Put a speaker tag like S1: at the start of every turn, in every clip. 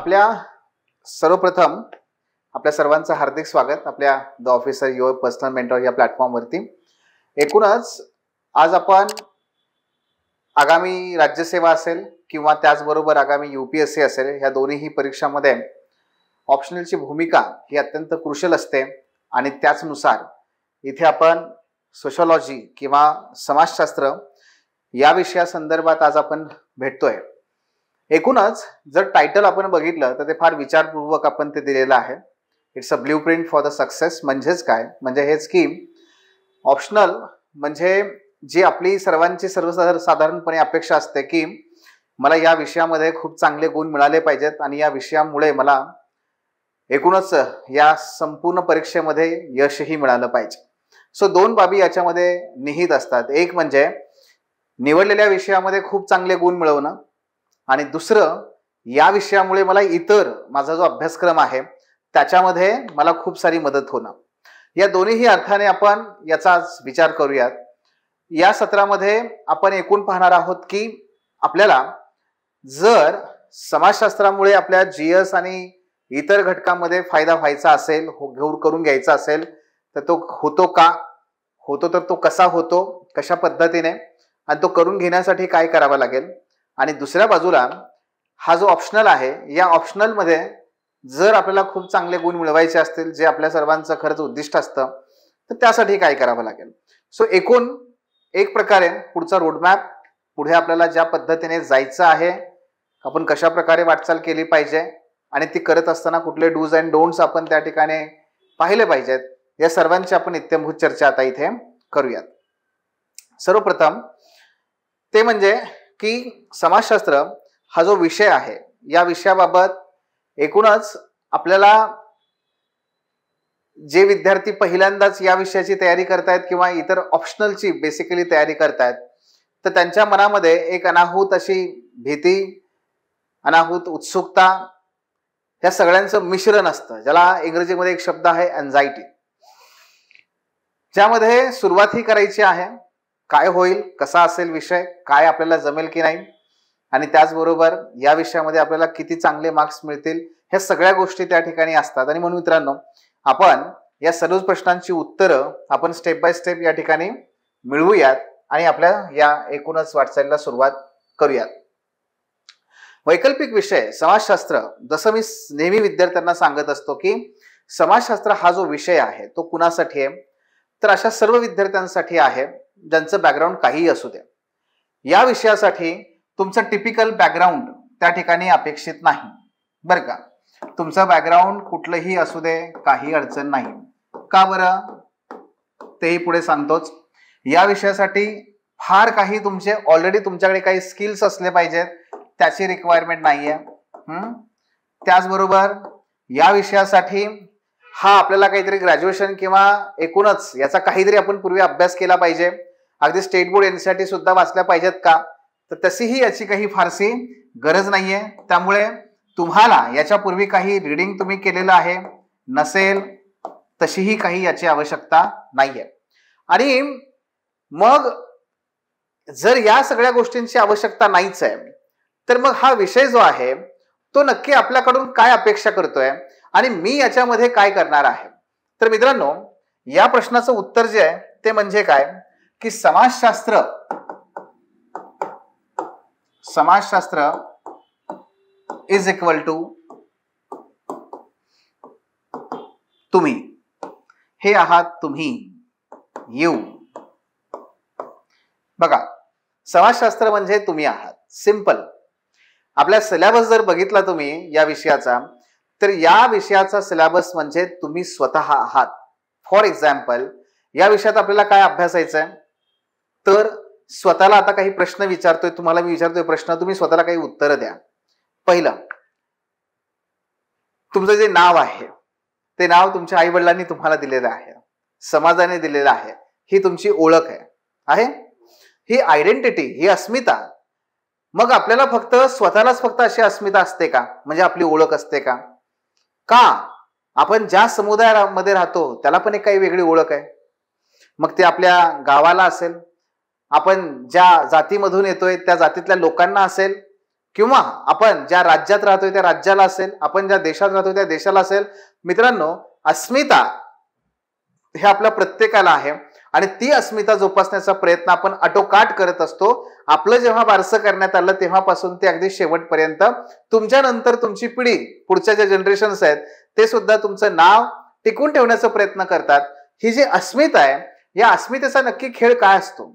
S1: आपल्या सर्वप्रथम आपल्या सर्वांचं हार्दिक स्वागत आपल्या the officer your personal mentor या प्लॅटफॉर्मवरती। एकूणच आज आपण आगामी राज्यसेवा असेल किंवा त्याचबरोबर आगामी UPSC असेल, ह्या दोन्हीही परीक्षांमध्ये ऑप्शनलची भूमिका ही अत्यंत क्रुशल असते आणि त्याचनुसार इथे आपण सोशॉलॉजी किंवा समाजशास्त्र या विषयासंदर्भात आज आपण भेटतोय। एकूणच जर टायटल आपण बघितलं तर ते फार विचारपूर्वक आपण ते दिलेलं आहे। It's a blueprint for the success. म्हणजेच काय, म्हणजे हेच की ऑप्शनल म्हणजे जी आपली सर्वांची सर्वसाधारणपणे अपेक्षा असते की मला या विषयामध्ये खूप चांगले गुण मिळाले पाहिजेत आणि या विषयामुळे मला एकूणच या संपूर्ण परीक्षेमध्ये यशही मिळालं पाहिजे। सो दोन बाबी याच्यामध्ये निहित असतात। एक म्हणजे निवडलेल्या विषयामध्ये खूप चांगले गुण मिळवणं आणि दुसरं या विषयामुळे मला इतर माझा जो अभ्यासक्रम आहे त्याच्यामध्ये मला खूप सारी मदत होणं। या दोन्हीही अर्थाने आपण याचा विचार करूयात। या सत्रामध्ये आपण एकूण पाहणार आहोत की आपल्याला जर समाजशास्त्रामुळे आपल्या GS आणि इतर घटकांमध्ये फायदा व्हायचा असेल, करून घ्यायचा असेल तर तो होतो का, होतो तर तो कसा होतो, कशा पद्धतीने, आणि तो करून घेण्यासाठी काय करावं लागेल। आणि दुसऱ्या बाजूला हा जो ऑप्शनल आहे, या ऑप्शनल मध्ये जर आपल्याला खूप चांगले गुण मिळवायचे असतील, जे आपल्या सर्वांचं खरंच उद्दिष्ट असतं, तर त्यासाठी काय करावं लागेल। सो एकूण एक प्रकारे पुढचा रोडमॅप, पुढे आपल्याला ज्या पद्धतीने जायचं आहे, आपण कशा प्रकारे वाटचाल केली पाहिजे आणि ती करत असताना कुठले डूज अँड डोंट्स आपण त्या ठिकाणी पाहिले पाहिजेत, या सर्वांची आपण इत्थंभूत चर्चा आता इथे करूयात। सर्वप्रथम ते म्हणजे की समाजशास्त्र हा जो विषय आहे, या विषयाबाबत एकूणच आपल्याला जे विद्यार्थी पहिल्यांदाच या विषयाची तयारी करतायत किंवा इतर ऑप्शनलची बेसिकली तयारी करतायत, तर त्यांच्या मनामध्ये एक अनाहूत अशी भीती, अनाहूत उत्सुकता, या सगळ्यांचं मिश्रण असतं, ज्याला इंग्रजीमध्ये एक शब्द आहे एन्झायटी। ज्यामध्ये सुरुवात ही करायची आहे, काय होईल, कसा असेल विषय, काय आपल्याला जमेल की नाही, आणि त्याचबरोबर या विषयामध्ये आपल्याला किती चांगले मार्क्स मिळतील, ह्या सगळ्या गोष्टी त्या ठिकाणी असतात। आणि म्हणून मित्रांनो, आपण या सर्व प्रश्नांची उत्तरं आपण स्टेप बाय स्टेप या ठिकाणी मिळवूयात आणि आपल्या या एकूणच वाटचालीला सुरुवात करूयात। वैकल्पिक विषय समाजशास्त्र, जसं मी नेहमी विद्यार्थ्यांना सांगत असतो की समाजशास्त्र हा जो विषय आहे तो कुणासाठी आहे, तर अशा सर्व विद्यार्थ्यांसाठी आहे ज्यांचं बॅकग्राऊंड काहीही असू दे। या विषयासाठी तुमचं टिपिकल बॅकग्राऊंड त्या ठिकाणी अपेक्षित नाही, बरं का। तुमचं बॅकग्राऊंड कुठलंही असू दे, काही अडचण नाही। का बरं, तेही पुढे सांगतोच। या विषयासाठी फार काही तुमचे ऑलरेडी तुमच्याकडे काही स्किल्स असले पाहिजेत, त्याची रिक्वायरमेंट नाहीये। त्याचबरोबर या विषयासाठी हा आपल्याला काहीतरी ग्रॅज्युएशन किंवा एकूणच याचा काहीतरी आपण पूर्वी अभ्यास केला पाहिजे, अगदी स्टेट बोर्ड NCERT सुद्धा वाचल्या पाहिजेत का, तर तशीही याची काही फारशी गरज नाहीये। त्यामुळे तुम्हाला याच्यापूर्वी काही रीडिंग तुम्ही केलेलं आहे नसेल, तशीही काही याची आवश्यकता नाहीये। आणि मग जर या सगळ्या गोष्टींची आवश्यकता नाहीच आहे, तर मग हा विषय जो आहे तो नक्की आपल्याकडून काय अपेक्षा करतोय आणि मी याच्यामध्ये काय करणार आहे। तर मित्रांनो, या प्रश्नाचं उत्तर जे आहे ते म्हणजे काय की समाजशास्त्र इज इक्वल टू तुम्ही। हे आहात तुम्ही, यू। बघा, समाजशास्त्र म्हणजे तुम्ही आहात, सिंपल। आपल्या सिलेबस जर बघितला तुम्ही या विषयाचा, तर या विषयाचा सिलेबस म्हणजे तुम्ही स्वतः आहात। फॉर एक्झाम्पल, या विषयात आपल्याला काय अभ्यासायचं आहे, तर स्वतःला आता काही प्रश्न विचारतोय, तुम्हाला मी विचारतोय प्रश्न, तुम्ही स्वतःला काही उत्तर द्या। पहिलं, तुमचं जे नाव आहे ते नाव तुमच्या आई वडिलांनी तुम्हाला दिलेलं आहे, समाजाने दिलेलं आहे, ही तुमची ओळख आहे, ही आयडेंटिटी, ही अस्मिता। मग आपल्याला फक्त स्वतःलाच फक्त अशी अस्मिता असते का, म्हणजे आपली ओळख असते का? आपण ज्या समुदायामध्ये राहतो त्याला पण एक काही वेगळी ओळख आहे। मग ते आपल्या गावाला असेल, आपण ज्या जातीमधून येतोय त्या जातीतल्या लोकांना असेल, किंवा आपण ज्या राज्यात राहतोय त्या राज्याला असेल, आपण ज्या देशात राहतोय त्या देशाला असेल. मित्रांनो, अस्मिता हे आपल्या प्रत्येकाला आहे आणि ती अस्मिता जोपासण्याचा प्रयत्न आपण आटोकाट करत असतो. आपलं जेव्हा बारसं करण्यात आलं तेव्हापासून ते अगदी शेवटपर्यंत तुमच्या नंतर तुमची पिढी, पुढच्या ज्या जनरेशन्स आहेत ते सुद्धा तुमचं नाव टिकून ठेवण्याचा प्रयत्न करतात. ही जी अस्मिता आहे, या अस्मितेचा नक्की खेळ काय असतो?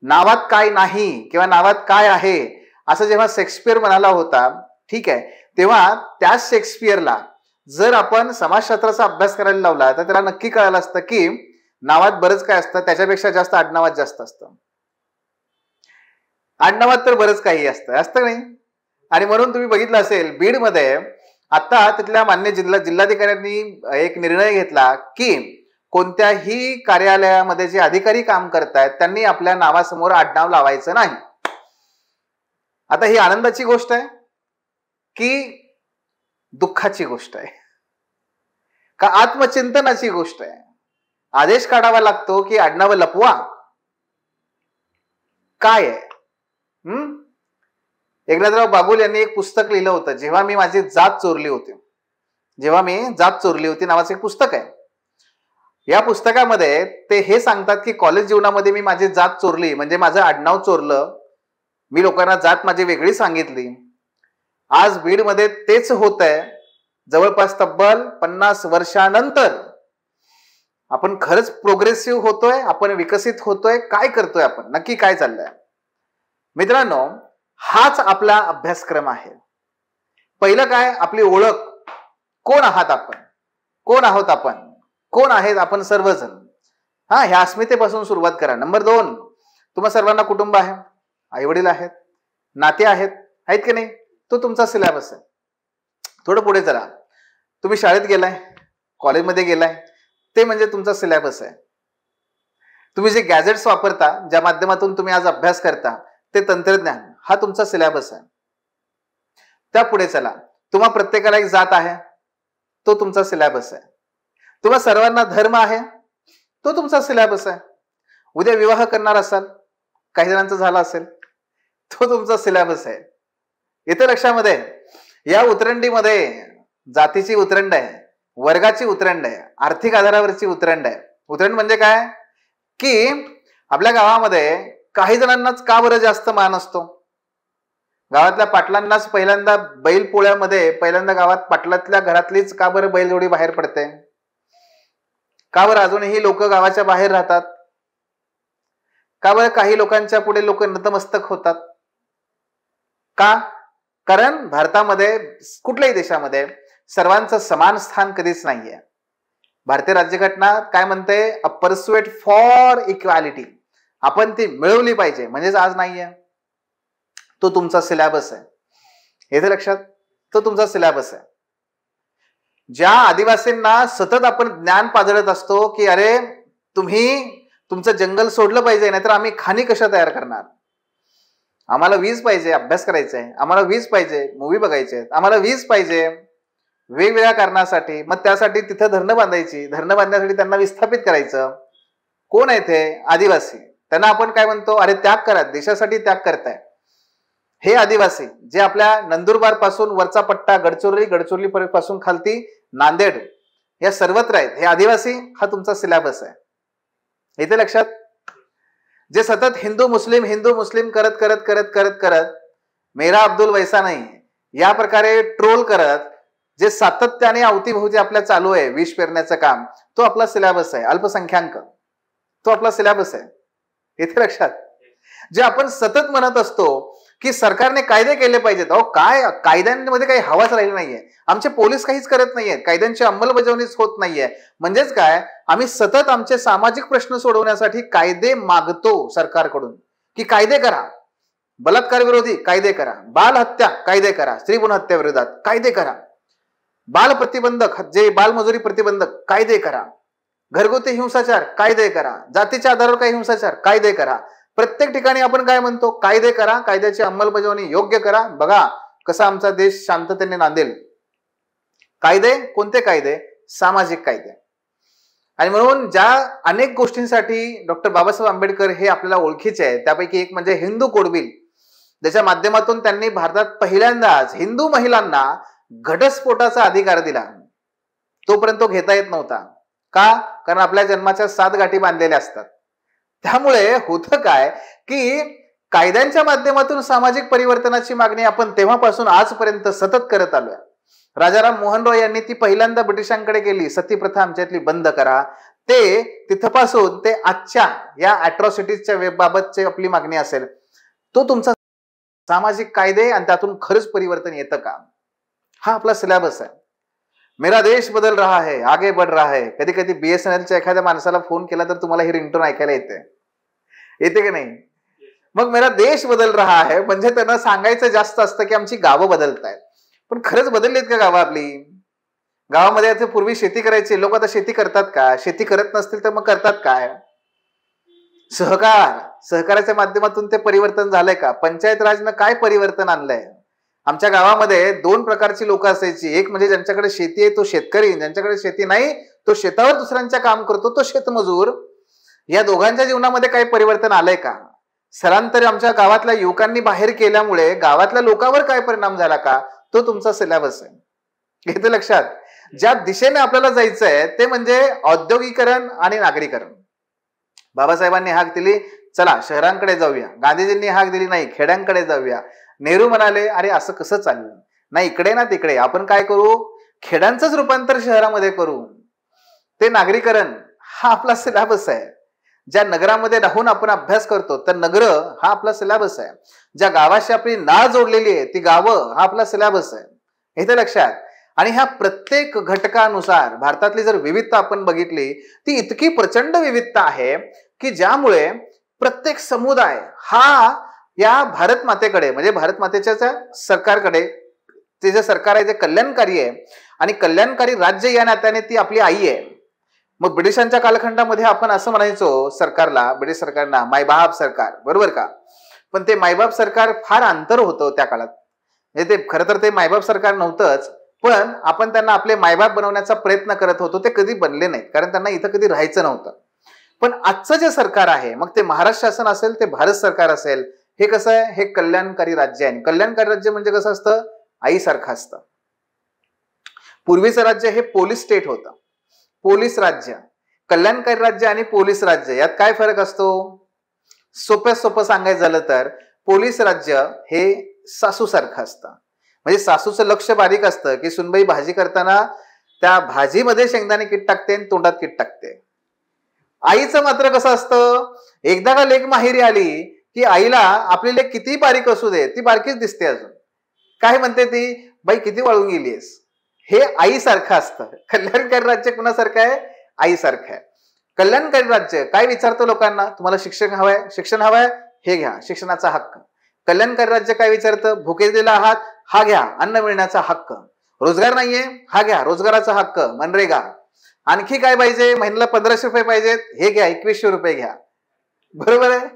S1: नावात काय नाही किंवा नावात काय आहे असं जेव्हा शेक्सपियर म्हणाला होता, ठीक आहे, तेव्हा त्याच शेक्सपियरला जर आपण समाजशास्त्राचा अभ्यास करायला लावला तर त्याला नक्की कळालं असतं की नावात बरंच काय असतं, त्याच्यापेक्षा जास्त आडनावात जास्त असतं. आडनावात तर बरंच काही असतं नाही. आणि म्हणून तुम्ही बघितलं असेल बीडमध्ये आता तिथल्या मान्य जिल्हाधिकाऱ्यांनी एक निर्णय घेतला की कोणत्याही कार्यालयामध्ये जे अधिकारी काम करतायत त्यांनी आपल्या नावासमोर आडनाव लावायचं नाही. आता ही आनंदाची गोष्ट आहे की दुःखाची गोष्ट आहे का आत्मचिंतनाची गोष्ट आहे? आदेश काढावा लागतो की आडनाव लपवा? काय आहे? एकनाथराव बागुल यांनी एक पुस्तक लिहिलं होतं, जेव्हा मी माझी जात चोरली होती. जेव्हा मी जात चोरली होती नावाचं एक पुस्तक आहे. या पुस्तकामध्ये ते हे सांगतात की कॉलेज जीवनामध्ये मी माझी जात चोरली, म्हणजे माझं आडनाव चोरलं, मी लोकांना जात माझी वेगळी सांगितली. आज बीडमध्ये तेच होत आहे. जवळपास तब्बल 50 वर्षानंतर आपण खरंच प्रोग्रेसिव्ह होतोय, आपण विकसित होतोय, काय करतोय आपण, नक्की काय चाललंय? मित्रांनो, हाच आपला अभ्यासक्रम आहे. पहिलं काय, आपली ओळख. कोण आहात आपण, कोण आहोत आपण, कोण आहेत आपण सर्वजण. ह्या अस्मितेपासून सुरुवात करा. नंबर 2, तुम्हा सर्वांना कुटुंब आहे, आई वडील आहेत, नाते आहेत की नाही? तो तुमचा सिलेबस आहे. थोडं पुढे चला, तुम्ही शाळेत गेलाय, कॉलेजमध्ये गेलाय, ते म्हणजे तुमचा सिलेबस आहे. तुम्ही जे गॅजेट्स वापरता, ज्या माध्यमातून तुम्ही आज अभ्यास करता, ते तंत्रज्ञान, हा तुमचा सिलेबस आहे. त्या पुढे चला, तुम्हा प्रत्येकाला एक जात आहे, तो तुमचा सिलेबस आहे. तुम्हा सर्वांना धर्म आहे, तो तुमचा सिलेबस आहे. उद्या विवाह करणार असाल, काही जणांचा झाला असेल, तो तुमचा सिलेबस आहे. इथे लक्षामध्ये, या उतरंडीमध्ये जातीची उतरंड आहे, वर्गाची उतरंड आहे, आर्थिक आधारावरची उतरंड आहे. उतरंड म्हणजे काय की आपल्या गावामध्ये काही जणांनाच का बरं जास्त मान असतो? गावातल्या पाटलांनाच पहिल्यांदा बैल पोळ्यामध्ये पहिल्यांदा गावात पाटलातल्या घरातलीच का बरं बैलजोडी बाहेर पडते? का बरं अजूनही लोक गावाच्या बाहेर राहतात? का बरं काही लोकांच्या पुढे लोक नतमस्तक होतात? का? कारण भारतामध्ये, कुठल्याही देशामध्ये सर्वांचं समान स्थान कधीच नाहीये. भारतीय राज्यघटना काय म्हणते? अ पर्स्युएट फॉर इक्वॅलिटी. आपण ती मिळवली पाहिजे, म्हणजेच आज नाहीये. तो तुमचा सिलेबस आहे. येथे लक्षात, तो तुमचा सिलेबस आहे. ज्या आदिवासींना सतत आपण ज्ञान पाजळत असतो की अरे तुम्ही तुमचं जंगल सोडलं पाहिजे, नाहीतर आम्ही खाणी कशा तयार करणार, आम्हाला वीज पाहिजे, अभ्यास करायचा आहे, आम्हाला वीज पाहिजे, मूवी बघायचे आहेत, आम्हाला वीज पाहिजे वेगवेगळ्या कारणासाठी, मग त्यासाठी तिथं धरणं बांधायची, धरणं बांधण्यासाठी त्यांना विस्थापित करायचं. कोण आहे ते? आदिवासी. त्यांना आपण काय म्हणतो? अरे त्याग करा, देशासाठी त्याग करताय. हे आदिवासी जे आपल्या नंदुरबार पासून वरचा पट्टा गडचिरोली पासून खालती नांदेड या सर्वत्र आहेत, हे आदिवासी, हा तुमचा सिलेबस आहे. इथे लक्षात, जे सतत हिंदू मुस्लिम करत करत करत करत करत मेरा अब्दुल वैसा नाही या प्रकारे ट्रोल करत जे सातत्याने अवतीभोवती आपल्या चालू आहे विष पेरण्याचं काम, तो आपला सिलेबस आहे. अल्पसंख्याक, तो आपला सिलेबस आहे. इथे लक्षात, जे आपण सतत म्हणत असतो की सरकारने कायदे केले पाहिजेत. अहो काय, कायद्यांमध्ये काही हवाच राहिली नाहीये. आमचे पोलीस काहीच करत नाहीयेत, कायद्यांची अंमलबजावणीच होत नाहीये. म्हणजेच काय, आम्ही सतत आमचे सामाजिक प्रश्न सोडवण्यासाठी कायदे मागतो सरकारकडून की कायदे करा, बलात्कार विरोधी कायदे करा, बाल हत्या कायदे करा, स्त्री भ्रूण हत्या विरोधात कायदे करा, बाल प्रतिबंधक, जे बालमजुरी प्रतिबंधक कायदे करा, घरगुती हिंसाचार कायदे करा, जातीच्या आधारावर काही हिंसाचार कायदे करा. प्रत्येक ठिकाणी आपण काय म्हणतो? कायदे करा, कायद्याची अंमलबजावणी योग्य करा, बघा कसा आमचा देश शांततेने नांदेल. कायदे, कोणते कायदे? सामाजिक कायदे. आणि म्हणून ज्या अनेक गोष्टींसाठी डॉक्टर बाबासाहेब आंबेडकर हे आपल्याला ओळखीचे आहे, त्यापैकी एक म्हणजे हिंदू कोड बिल. ज्याच्या माध्यमातून त्यांनी भारतात पहिल्यांदाच हिंदू महिलांना घटस्फोटाचा अधिकार दिला. तोपर्यंत तो घेता येत नव्हता. का? कारण आपल्या जन्माच्या 7 गाठी बांधलेल्या असतात. त्यामुळे होतं काय की कायद्यांच्या माध्यमातून सामाजिक परिवर्तनाची मागणी आपण तेव्हापासून आजपर्यंत सतत करत आलोय. राजाराम मोहन रॉय यांनी ती पहिल्यांदा ब्रिटिशांकडे गेली, सती प्रथा आमच्यातली बंद करा. ते तिथपासून ते आजच्या या अॅट्रॉसिटीजच्या बाबतची आपली मागणी असेल, तो तुमचा सामाजिक कायदे आणि त्यातून खरंच परिवर्तन येतं का, हा आपला सिलेबस आहे. मेरा देश बदल रहा है, आगे बढ़ रहा है. कधी कधी BSNLच्या एखाद्या माणसाला फोन केला तर तुम्हाला ही रिंगटोन ऐकायला येते की नाही? मग मेरा देश बदल रहा है म्हणजे त्यांना सांगायचं जास्त असतं की आमची गावं बदलत आहेत. पण खरंच बदललीत का गावं आपली? गावामध्ये आता पूर्वी शेती करायची लोक, आता शेती करतात का? शेती करत नसतील तर मग करतात काय? सहकाराच्या माध्यमातून ते परिवर्तन झालंय का? पंचायत राजनं काय परिवर्तन आणलंय? आमच्या गावामध्ये 2 प्रकारची लोक असायची. एक म्हणजे ज्यांच्याकडे शेती आहे तो शेतकरी, ज्यांच्याकडे शेती नाही तो शेतावर दुसऱ्यांच्या काम करतो तो शेतमजूर. या दोघांच्या जीवनामध्ये काही परिवर्तन आलंय का? स्थलांतर आमच्या गावातल्या युवकांनी बाहेर केल्यामुळे गावातल्या लोकांवर काय परिणाम झाला का? तो तुमचा सिलेबस आहे. घेतलं लक्षात? ज्या दिशेने आपल्याला जायचंय ते म्हणजे औद्योगिकरण आणि नागरीकरण. बाबासाहेबांनी हाक दिली, चला शहरांकडे जाऊया. गांधीजींनी हाक दिली, नाही खेड्यांकडे जाऊया. नेहरू म्हणाले, अरे असं कसं चाललं? नाही इकडे ना तिकडे, आपण काय करू, खेड्यांचंच रूपांतर शहरामध्ये करू. ते नागरीकरण हा आपला सिलेबस आहे. ज्या नगरामध्ये राहून आपण अभ्यास करतो तर नगर हा आपला सिलेबस आहे. ज्या गावाशी आपली नाळ जोडलेली आहे ती गावं हा आपला सिलेबस आहे. हे लक्षात. आणि ह्या प्रत्येक घटकानुसार भारतातली जर विविधता आपण बघितली ती इतकी प्रचंड विविधता आहे की ज्यामुळे प्रत्येक समुदाय हा या भारत मातेकडे म्हणजे भारत मातेच्या सरकारकडे, ते जे सरकार आहे ते कल्याणकारी आहे आणि कल्याणकारी राज्य या नात्याने ती आपली आई आहे. मग ब्रिटिशांच्या कालखंडामध्ये आपण असं म्हणायचो सरकारला, ब्रिटिश सरकारना मायबाप सरकार, बरोबर का? पण ते मायबाप सरकार फार अंतर होतं त्या काळात. म्हणजे ते खरं तर ते मायबाप सरकार नव्हतंच, पण आपण त्यांना आपले मायबाप बनवण्याचा प्रयत्न करत होतो. ते कधी बनले नाहीत कारण त्यांना इथं कधी राहायचं नव्हतं. पण आजचं जे सरकार आहे, मग ते महाराष्ट्र शासन असेल ते भारत सरकार असेल, हे कसं आहे, हे कल्याणकारी राज्य आहे. कल्याणकारी राज्य म्हणजे कसं असतं, आईसारखं असतं. पूर्वीचं राज्य हे पोलीस स्टेट होतं, पोलीस राज्य. कल्याणकारी राज्य आणि पोलीस राज्य यात काय फरक असतो? सोपं सांगायचं झालं तर पोलीस राज्य हे सासूसारखं असतं. म्हणजे सासूचं लक्ष बारीक असतं की सुनबाई भाजी करताना त्या भाजीमध्ये शेंगदाणे किट टाकते आणि तोंडात किट टाकते. आईचं मात्र कसं असतं, एकदा का लेक माहेरी आली की आईला आपली लेक किती बारीक असू दे ती बारकीच दिसते. अजून काय म्हणते ती, बाई किती वाळून गेलीस. हे आईसारखं असतं. कल्याणकारी राज्य कुणासारखं आहे? आईसारखं आहे. कल्याणकारी राज्य काय विचारतं लोकांना, तुम्हाला शिक्षण हवंय, हे घ्या, शिक्षणाचा हक्क. कल्याणकारी राज्य काय विचारतं, भुकेलेला आहात, हा घ्या, अन्न मिळण्याचा हक्क. रोजगार नाहीये, हा घ्या, रोजगाराचा हक्क, मनरेगा. आणखी काय पाहिजे, महिन्याला 1500 रुपये पाहिजेत, हे घ्या, 2100 रुपये घ्या. बरोबर आहे?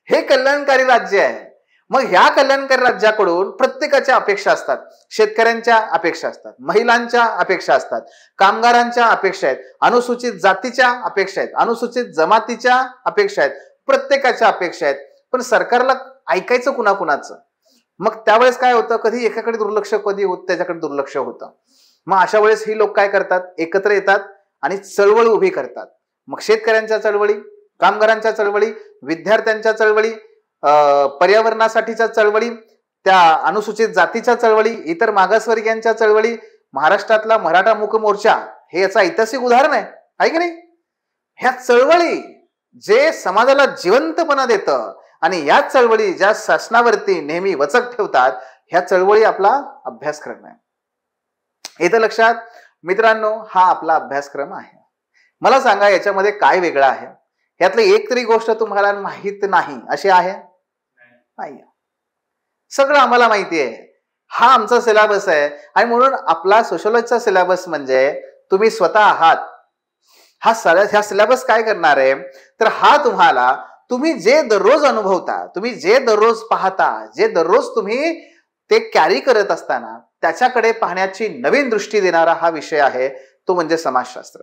S1: हे कल्याणकारी राज्य आहे. मग ह्या कल्याणकारी राज्याकडून प्रत्येकाच्या अपेक्षा असतात. शेतकऱ्यांच्या अपेक्षा असतात, महिलांच्या अपेक्षा असतात, कामगारांच्या अपेक्षा आहेत, अनुसूचित जातीच्या अपेक्षा आहेत, अनुसूचित जमातीच्या अपेक्षा आहेत, प्रत्येकाच्या अपेक्षा आहेत. पण सरकारला ऐकायचं कुणाकुणाचं? मग त्यावेळेस काय होतं, कधी एकाकडे दुर्लक्ष, कधी त्याच्याकडे दुर्लक्ष होतं. मग अशा वेळेस ही लोक काय करतात, एकत्र येतात आणि चळवळ उभी करतात. मग शेतकऱ्यांच्या चळवळी, कामगारांच्या चळवळी, विद्यार्थ्यांच्या चळवळी, पर्यावरणासाठीच्या चळवळी, त्या अनुसूचित जातीच्या चळवळी, इतर मागासवर्गीयांच्या चळवळी. महाराष्ट्रातला मराठा मूक मोर्चा हे याचं ऐतिहासिक उदाहरण आहे की नाही? ह्या चळवळी जे समाजाला जिवंतपणा देतं आणि या चळवळी ज्या शासनावरती नेहमी वचक ठेवतात, ह्या चळवळी आपला अभ्यासक्रम आहे. येतं लक्षात? मित्रांनो, हा आपला अभ्यासक्रम आहे. मला सांगा याच्यामध्ये काय वेगळं आहे? यातली एक तरी गोष्ट तुम्हाला माहित नाही अशी आहे? नाही. सगळं आम्हाला माहिती आहे. हा आमचा सिलेबस आहे आणि म्हणून आपला सोशलॉजीचा सिलेबस म्हणजे तुम्ही स्वतः आहात. हा सिलेबस काय करणार आहे तर हा तुम्हाला, तुम्ही जे दररोज अनुभवता, तुम्ही जे दररोज पाहता, जे दररोज तुम्ही ते कॅरी करत असताना त्याच्याकडे पाहण्याची नवीन दृष्टी देणारा हा विषय आहे, तो म्हणजे समाजशास्त्र.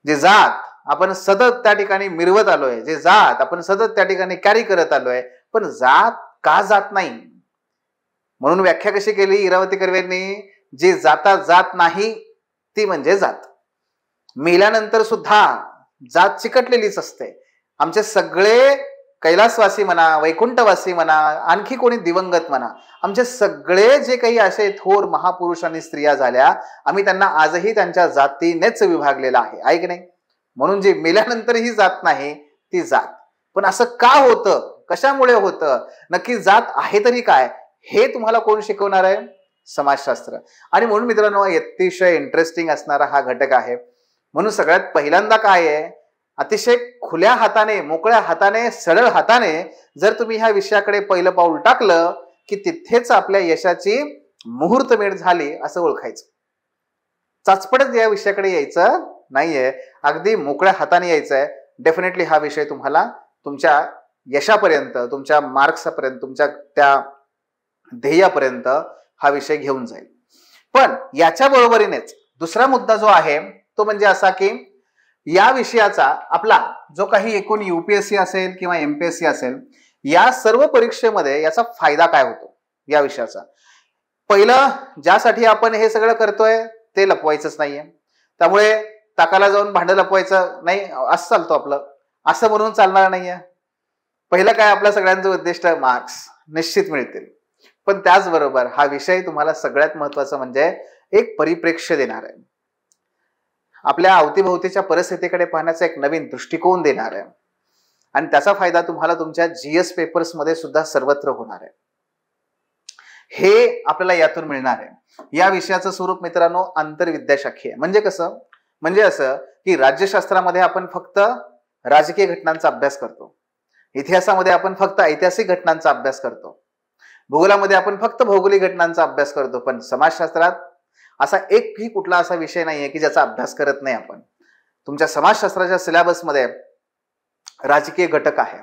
S1: जे जात आपण सतत त्या ठिकाणी मिरवत आलोय, जे जात आपण सतत त्या ठिकाणी कॅरी करत आलोय, पण जात का जात नाही? म्हणून व्याख्या कशी केली इरावती कर्वेंनी, जी जाता जात नाही ती म्हणजे जात. मेल्यानंतर सुद्धा जात चिकटलेलीच असते. आमचे सगळे कैलासवासी म्हणा, वैकुंठवासी म्हणा, आणखी कोणी दिवंगत म्हणा, आमचे सगळे जे काही असे थोर महापुरुष आणि स्त्रिया झाल्या, आम्ही त्यांना आजही त्यांच्या जातीनेच विभागलेला आहे की नाही? म्हणून जी मेल्यानंतरही जात नाही ती जात. पण असं का होतं, कशामुळे होतं, नक्की जात आहे तरी काय, हे तुम्हाला कोण शिकवणार आहे? समाजशास्त्र. आणि म्हणून मित्रांनो अतिशय इंटरेस्टिंग असणारा हा घटक आहे. म्हणून सगळ्यात पहिल्यांदा काय आहे, अतिशय खुल्या हाताने, मोकळ्या हाताने, सरळ हाताने जर तुम्ही ह्या विषयाकडे पहिलं पाऊल टाकलं की तिथेच आपल्या यशाची मुहूर्तमेढ झाली असं ओळखायचं. चाचपडत या विषयाकडे यायचं नाहीये, अगदी मोकळ्या हाताने यायचंय. डेफिनेटली हा विषय तुम्हाला तुमच्या यशापर्यंत, तुमच्या मार्क्सपर्यंत, तुमच्या त्या ध्येयापर्यंत हा विषय घेऊन जाईल. पण याच्या बरोबरीनेच दुसरा मुद्दा जो आहे तो म्हणजे असा की या विषयाचा आपला जो काही एकूण युपीएससी असेल किंवा एमपीएससी असेल, या सर्व परीक्षेमध्ये याचा फायदा काय होतो या विषयाचा. पहिलं, ज्यासाठी आपण हे सगळं करतोय ते लपवायचंच नाहीये. त्यामुळे ताकाला जाऊन भांडं लपवायचं नाही असं चालतो आपलं, असं म्हणून चालणार नाहीये. पहिलं काय, आपल्या सगळ्यांचं उद्दिष्ट मार्क्स निश्चित मिळतील. पण त्याचबरोबर हा विषय तुम्हाला सगळ्यात महत्वाचं म्हणजे एक परिप्रेक्ष्य देणार आहे, आपल्या अवतीभोवतीच्या परिस्थितीकडे पाहण्याचा एक नवीन दृष्टिकोन देणार आहे. आणि त्याचा फायदा तुम्हाला तुमच्या जीएस पेपर्स मध्ये सुद्धा सर्वत्र होणार आहे. हे आपल्याला यातून मिळणार आहे. या विषयाचं स्वरूप मित्रांनो आंतरविद्याशाखी आहे. म्हणजे कसं, म्हणजे असं की राज्यशास्त्रामध्ये आपण फक्त राजकीय घटनांचा अभ्यास करतो, इतिहासामध्ये आपण फक्त ऐतिहासिक घटनांचा अभ्यास करतो, भूगोलामध्ये आपण फक्त भौगोलिक घटनांचा अभ्यास करतो. पण समाजशास्त्रात असा एकही कुठला असा विषय नाहीये की ज्याचा अभ्यास करत नाही आपण. तुमच्या समाजशास्त्राच्या सिलेबसमध्ये राजकीय घटक आहे,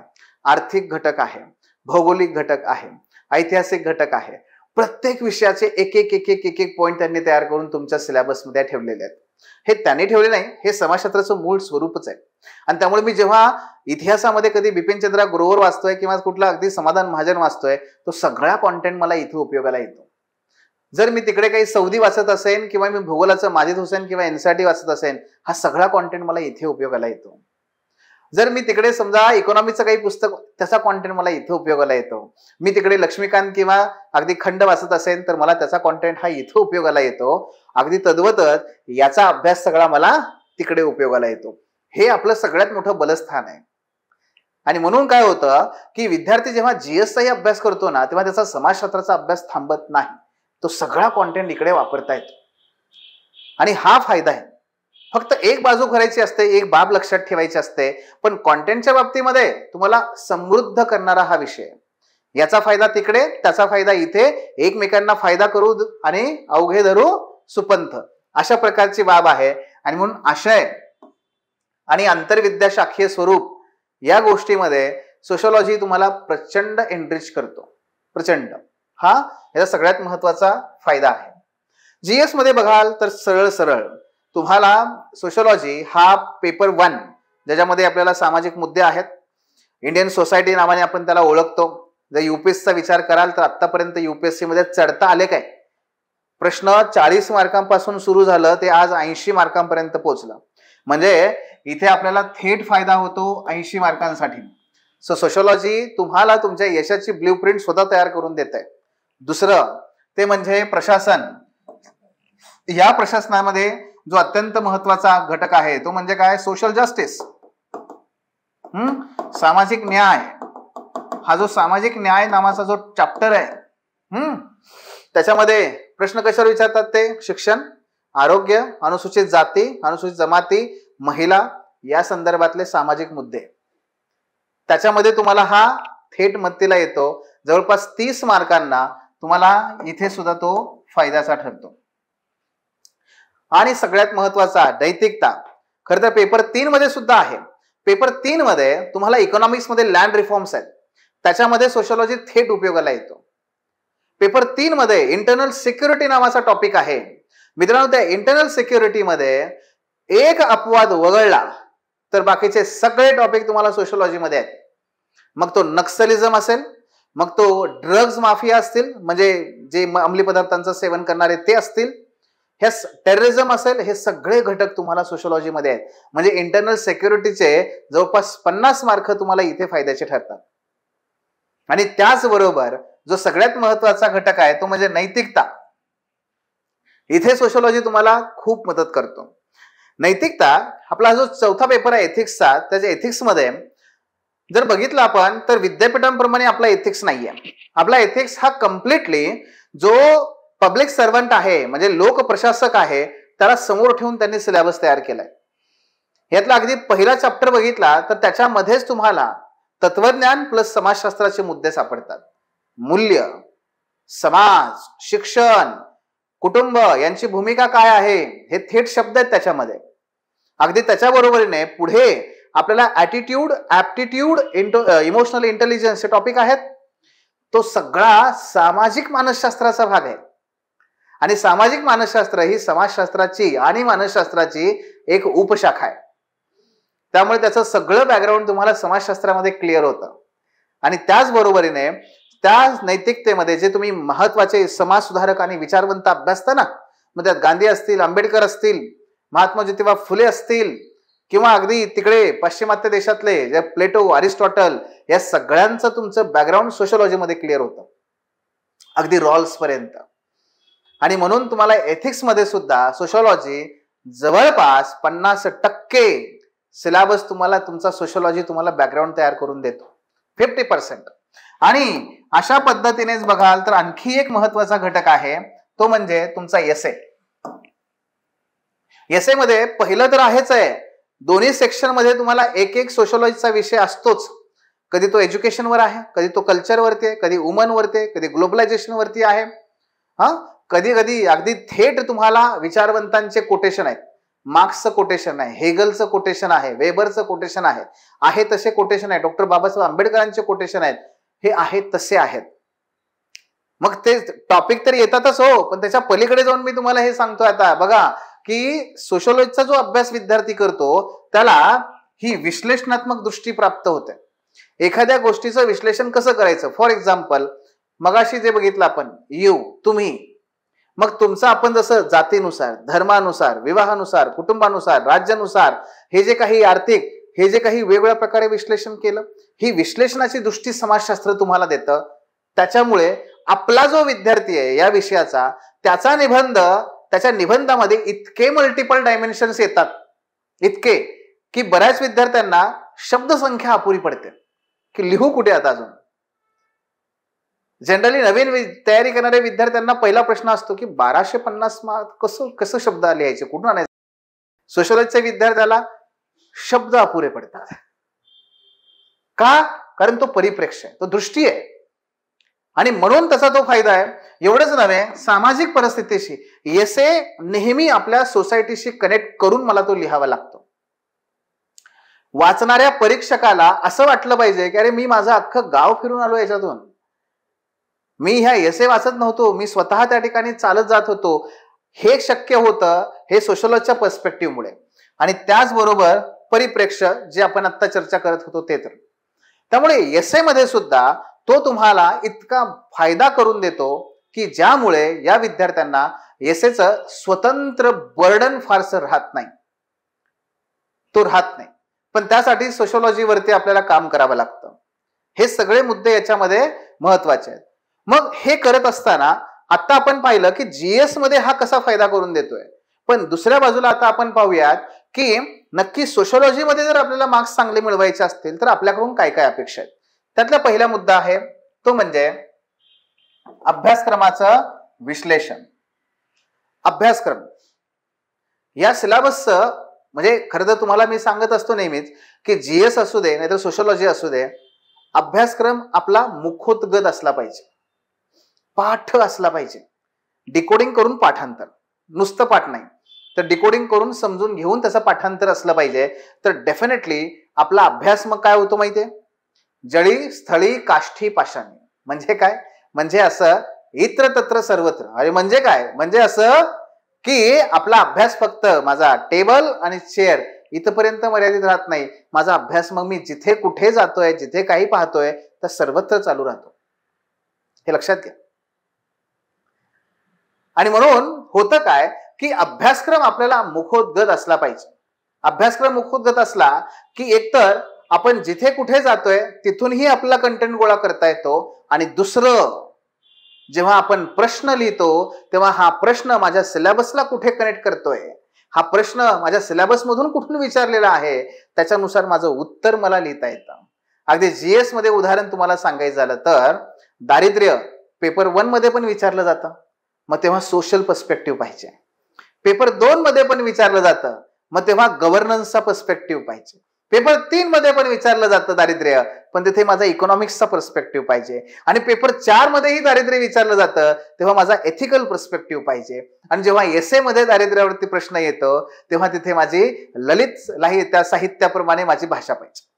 S1: आर्थिक घटक आहे, भौगोलिक घटक आहे, ऐतिहासिक घटक आहे. प्रत्येक विषयाचे एक एक एक एक एक एक पॉइंट त्यांनी तयार करून तुमच्या सिलेबसमध्ये ठेवलेले आहेत. हे त्यांनी ठेवले नाही, हे समाजशास्त्राचं मूळ स्वरूपच आहे. आणि त्यामुळे मी जेव्हा इतिहासामध्ये कधी बिपिनचंद्र ग्रोवर वाचतोय किंवा कुठला अगदी समाधान महाजन वाचतोय, तो सगळा कॉन्टेंट मला इथे उपयोगाला येतो. जर मी तिकडे काही सौदी वाचत असेल किंवा मी भूगोलाचं माजिद हुसेन किंवा एनसीईआरटी वाचत असेल, हा सगळा कॉन्टेंट मला इथे उपयोगाला येतो. जर मी तिकडे समजा इकॉनॉमीचं काही पुस्तक, त्याचा कॉन्टेंट मला इथे उपयोगाला येतो. मी तिकडे लक्ष्मीकांत किंवा अगदी खंड वाचत असेल तर मला त्याचा कॉन्टेंट हा इथे उपयोगाला येतो. अगदी तद्वतच याचा अभ्यास सगळा मला तिकडे उपयोगाला येतो. हे आपलं सगळ्यात मोठं बलस्थान आहे. आणि म्हणून काय होतं की विद्यार्थी जेव्हा जीएसचाही अभ्यास करतो ना, तेव्हा त्याचा समाजशास्त्राचा अभ्यास थांबत नाही, तो सगळा कॉन्टेंट इकडे वापरता येतो. आणि हा फायदा आहे. फक्त एक बाजू करायची असते, एक बाब लक्षात ठेवायची असते. पण कॉन्टेंटच्या बाबतीमध्ये तुम्हाला समृद्ध करणारा हा विषय, याचा फायदा तिकडे, त्याचा फायदा इथे, एकमेकांना फायदा करू आणि अवघे धरू सुपंथ, अशा प्रकारची बाब आहे. आणि म्हणून आशय आणि आंतरविद्याशाखीय स्वरूप या गोष्टीमध्ये सोशोलॉजी तुम्हाला प्रचंड एनरिच करतो, प्रचंड. हा याचा सगळ्यात महत्वाचा फायदा आहे. जीएस मध्ये बघाल तर सरळ सरळ तुम्हाला सोशोलॉजी हा पेपर 1, ज्याच्यामध्ये आपल्याला सामाजिक मुद्दे आहेत, इंडियन सोसायटी नावाने आपण त्याला ओळखतो. जर युपीएससीचा विचार कराल तर आतापर्यंत युपीएससी मध्ये चढता आले काय, प्रश्न 40 मार्कांपासून सुरू झालं ते आज 80 मार्कांपर्यंत पोहोचलं. म्हणजे इथे आपल्याला थेट फायदा होतो 80 मार्कांसाठी. सो सोशोलॉजी तुम्हाला तुमच्या यशाची ब्ल्यूप्रिंट स्वतः तयार करून देत आहे. दुसरं ते म्हणजे प्रशासन. या प्रशासनामध्ये जो अत्यंत महत्वाचा घटक आहे तो म्हणजे काय, सोशल जस्टिस, सामाजिक न्याय. हा जो सामाजिक न्याय नावाचा जो चॅप्टर आहे, त्याच्यामध्ये प्रश्न कशावर विचारतात ते शिक्षण, आरोग्य, अनुसूचित जाती, अनुसूचित जमाती, महिला या संदर्भातले सामाजिक मुद्दे. त्याच्यामध्ये तुम्हाला हा थेट मदतीला येतो. जवळपास 30 मार्कांना तुम्हाला इथे सुद्धा तो फायद्याचा ठरतो. आणि सगळ्यात महत्वाचा नैतिकता, खरं तर पेपर 3 मध्ये सुद्धा आहे. पेपर 3 मध्ये तुम्हाला इकॉनॉमिक्स मध्ये लँड रिफॉर्म्स आहेत, त्याच्यामध्ये सोशोलॉजी थेट उपयोगाला येतो. पेपर 3 मध्ये इंटरनल सिक्युरिटी नावाचा टॉपिक आहे. मित्रांनो, त्या इंटरनल सिक्युरिटी मध्ये एक अपवाद वगळला तर बाकीचे सगळे टॉपिक तुम्हाला सोशोलॉजी मध्ये आहेत. मग तो नक्सलिझम असेल, मग तो ड्रग्ज माफिया असतील, म्हणजे जे अंमली पदार्थांचं सेवन करणारे ते असतील, हे टेररिझम असेल, हे सगळे घटक तुम्हाला सोशिओलॉजीमध्ये आहेत. म्हणजे इंटरनल सिक्युरिटीचे जवळपास 50 मार्क तुम्हाला इथे फायद्याचे ठरतात. आणि त्याचबरोबर जो सगळ्यात महत्वाचा घटक आहे तो म्हणजे नैतिकता. इथे सोशिओलॉजी तुम्हाला खूप मदत करतो. नैतिकता, आपला जो चौथा पेपर आहे एथिक्सचा, त्याच्या एथिक्समध्ये जर बघितलं आपण तर विद्यापीठांप्रमाणे आपला एथिक्स नाहीये. आपला एथिक्स हा कम्प्लिटली जो पब्लिक सर्वंट आहे, म्हणजे लोक प्रशासक आहे, त्याला समोर ठेवून त्यांनी सिलेबस तयार केलाय. यातला अगदी पहिला चॅप्टर बघितला तर त्याच्यामध्येच तुम्हाला तत्वज्ञान प्लस समाजशास्त्राचे मुद्दे सापडतात. मूल्य, समाज, शिक्षण, कुटुंब यांची भूमिका काय आहे हे थेट शब्द आहेत त्याच्यामध्ये. अगदी त्याच्या बरोबरीने पुढे आपल्याला ऍटिट्यूड, ऍप्टिट्यूड, इमोशनल इंटेलिजन्स हे टॉपिक आहेत. तो सगळा सामाजिक मानसशास्त्राचा भाग आहे. आणि सामाजिक मानसशास्त्र ही समाजशास्त्राची आणि मानसशास्त्राची एक उपशाखा आहे. त्यामुळे त्याचं सगळं बॅकग्राऊंड तुम्हाला समाजशास्त्रामध्ये क्लिअर होतं. आणि त्याचबरोबरीने त्या नैतिकतेमध्ये जे तुम्ही महत्वाचे समाज सुधारक आणि विचारवंत अभ्यासता ना, मग त्यात गांधी असतील, आंबेडकर असतील, महात्मा ज्योतिबा फुले असतील, किंवा अगदी तिकडे पाश्चिमात्य देशातले जे प्लेटो, अरिस्टॉटल, या सगळ्यांचं तुमचं बॅकग्राऊंड सोशिओलॉजीमध्ये क्लिअर होतं, अगदी रॉल्स पर्यंत. आणि म्हणून तुम्हाला एथिक्स मध्ये सुद्धा सोशिओलॉजी जवळपास 50% सिलेबस तुम्हाला तुमचा सोशिओलॉजी तुम्हाला बॅकग्राऊंड तयार करून देतो, 50%. आणि अशा पद्धतीनेच बघाल तर आणखी एक महत्वाचा घटक आहे तो म्हणजे तुमचा एसे. एसे मध्ये पहिलं तर आहेच आहे, दोन्ही सेक्शन मध्ये तुम्हाला एक एक सोशिओलॉजीचा विषय असतोच. कधी तो एज्युकेशन वर आहे, कधी तो कल्चर वरती आहे, कधी वुमन वरती आहे, कधी ग्लोबलायझेशन वरती आहे. कधी कधी अगदी थेट तुम्हाला विचारवंतांचे कोटेशन आहेत. मार्क्सचं कोटेशन आहे, हेगलचं कोटेशन आहे, वेबरचं कोटेशन आहे तसे कोटेशन आहे, डॉक्टर बाबासाहेब आंबेडकरांचे कोटेशन आहेत, हे आहेत तसे आहेत. मग ते टॉपिक तर येतातच हो, पण त्याच्या पलीकडे जाऊन मी तुम्हाला हे सांगतोय आता बघा की सोशिओलॉजीचा जो अभ्यास विद्यार्थी करतो त्याला ही विश्लेषणात्मक दृष्टी प्राप्त होते. एखाद्या गोष्टीचं विश्लेषण कसं करायचं. फॉर एक्झाम्पल मगाशी जे बघितलं आपण, तुम्ही, मग तुमचं आपण जसं जातीनुसार, धर्मानुसार, विवाहानुसार, कुटुंबानुसार, राज्यानुसार हे जे काही आर्थिक, हे जे काही वेगवेगळ्या प्रकारे विश्लेषण केलं, ही विश्लेषणाची दृष्टी समाजशास्त्र तुम्हाला देतं. त्याच्यामुळे आपला जो विद्यार्थी आहे या विषयाचा, त्याचा निबंध, त्याच्या निबंधामध्ये इतके मल्टिपल डायमेन्शन्स येतात, इतके की बऱ्याच विद्यार्थ्यांना शब्दसंख्या अपुरी पडते की लिहू कुठे आता अजून. जनरली नवीन तयारी करणाऱ्या विद्यार्थ्यांना पहिला प्रश्न असतो की 1250 मार्क कसं शब्द लिहायचे, कुठून आणायचे. सोशिओलॉजीच्या विद्यार्थ्याला शब्द अपुरे पडतात. का? कारण तो परिप्रेक्ष्य आहे, तो दृष्टी आहे. आणि म्हणून त्याचा तो फायदा आहे. एवढंच नव्हे, सामाजिक परिस्थितीशी एसे नेहमी आपल्या सोसायटीशी कनेक्ट करून मला तो लिहावा लागतो. वाचणाऱ्या परीक्षकाला असं वाटलं पाहिजे की अरे मी माझं अख्खं गाव फिरून आलो याच्यातून, मी ह्या एसे वाचत नव्हतो, मी स्वतः त्या ठिकाणी चालत जात होतो. हे शक्य होतं हे सोशिओलॉजीच्या पर्स्पेक्टिव्हमुळे. आणि त्याचबरोबर परिप्रेक्ष्य जे आपण आता चर्चा करत होतो ते. तर त्यामुळे एसे मध्ये सुद्धा तो तुम्हाला इतका फायदा करून देतो की ज्यामुळे या विद्यार्थ्यांना एसेचं स्वतंत्र बर्डन फारसं राहत नाही, तो राहत नाही. पण त्यासाठी सोशिओलॉजीवरती आपल्याला काम करावं लागतं. हे सगळे मुद्दे याच्यामध्ये महत्वाचे आहेत. मग हे करत असताना आता आपण पाहिलं की जीएस मध्ये हा कसा फायदा करून देतोय, पण दुसऱ्या बाजूला आता आपण पाहूयात की नक्की सोशिओलॉजीमध्ये जर आपल्याला मार्क्स चांगले मिळवायचे असतील तर आपल्याकडून काय काय अपेक्षा आहेत. त्यातला पहिला मुद्दा आहे तो म्हणजे अभ्यासक्रमाचं विश्लेषण. अभ्यासक्रम या सिलेबसचं, म्हणजे खरं तर तुम्हाला मी सांगत असतो नेहमीच की जीएस असू दे नाहीतर सोशिओलॉजी असू दे, अभ्यासक्रम आपला मुखोद्गत असला पाहिजे, पाठ असला पाहिजे. डिकोडिंग करून पाठांतर, नुसतं पाठ नाही तर डिकोडिंग करून समजून घेऊन त्याचं पाठांतर असलं पाहिजे. तर डेफिनेटली आपला अभ्यास मग काय होतो माहितीये, जळी स्थळी काष्ठी पाषाणी. म्हणजे काय, म्हणजे असं इत्र तत्र सर्वत्र. अरे म्हणजे काय, म्हणजे असं की आपला अभ्यास फक्त माझा टेबल आणि चेअर इथपर्यंत मर्यादित राहत नाही. माझा अभ्यास मग मी जिथे कुठे जातोय, जिथे काही पाहतोय तर सर्वत्र चालू राहतो. हे लक्षात घ्या. आणि म्हणून होतं काय की अभ्यासक्रम आपल्याला मुखोद्गत असला पाहिजे. अभ्यासक्रम मुखोद्गत असला की एकतर आपण जिथे कुठे जातोय तिथूनही आपला कंटेंट गोळा करता येतो, आणि दुसरं जेव्हा आपण प्रश्न लिहितो तेव्हा हा प्रश्न माझ्या सिलेबसला कुठे कनेक्ट करतोय, हा प्रश्न माझ्या सिलेबस मधून कुठून विचारलेला आहे, त्याच्यानुसार माझं उत्तर मला लिहिता येतं. अगदी जीएस मध्ये उदाहरण तुम्हाला सांगायचं झालं तर दारिद्र्य पेपर 1 मध्ये पण विचारलं जातं, मग तेव्हा सोशल पर्स्पेक्टिव्ह पाहिजे. पेपर 2 मध्ये पण विचारलं जातं, मग तेव्हा गव्हर्नन्सचा पर्स्पेक्टिव्ह पाहिजे. पेपर 3 मध्ये पण विचारलं जातं दारिद्र्य, पण तिथे माझा इकॉनॉमिक्सचा पर्स्पेक्टिव्ह पाहिजे. आणि पेपर 4 मध्येही दारिद्र्य विचारलं जातं, तेव्हा माझा एथिकल पर्स्पेक्टिव्ह पाहिजे. आणि जेव्हा एसे मध्ये दारिद्र्यावरती प्रश्न येतो तेव्हा तिथे माझी ललित त्या साहित्याप्रमाणे माझी भाषा पाहिजे.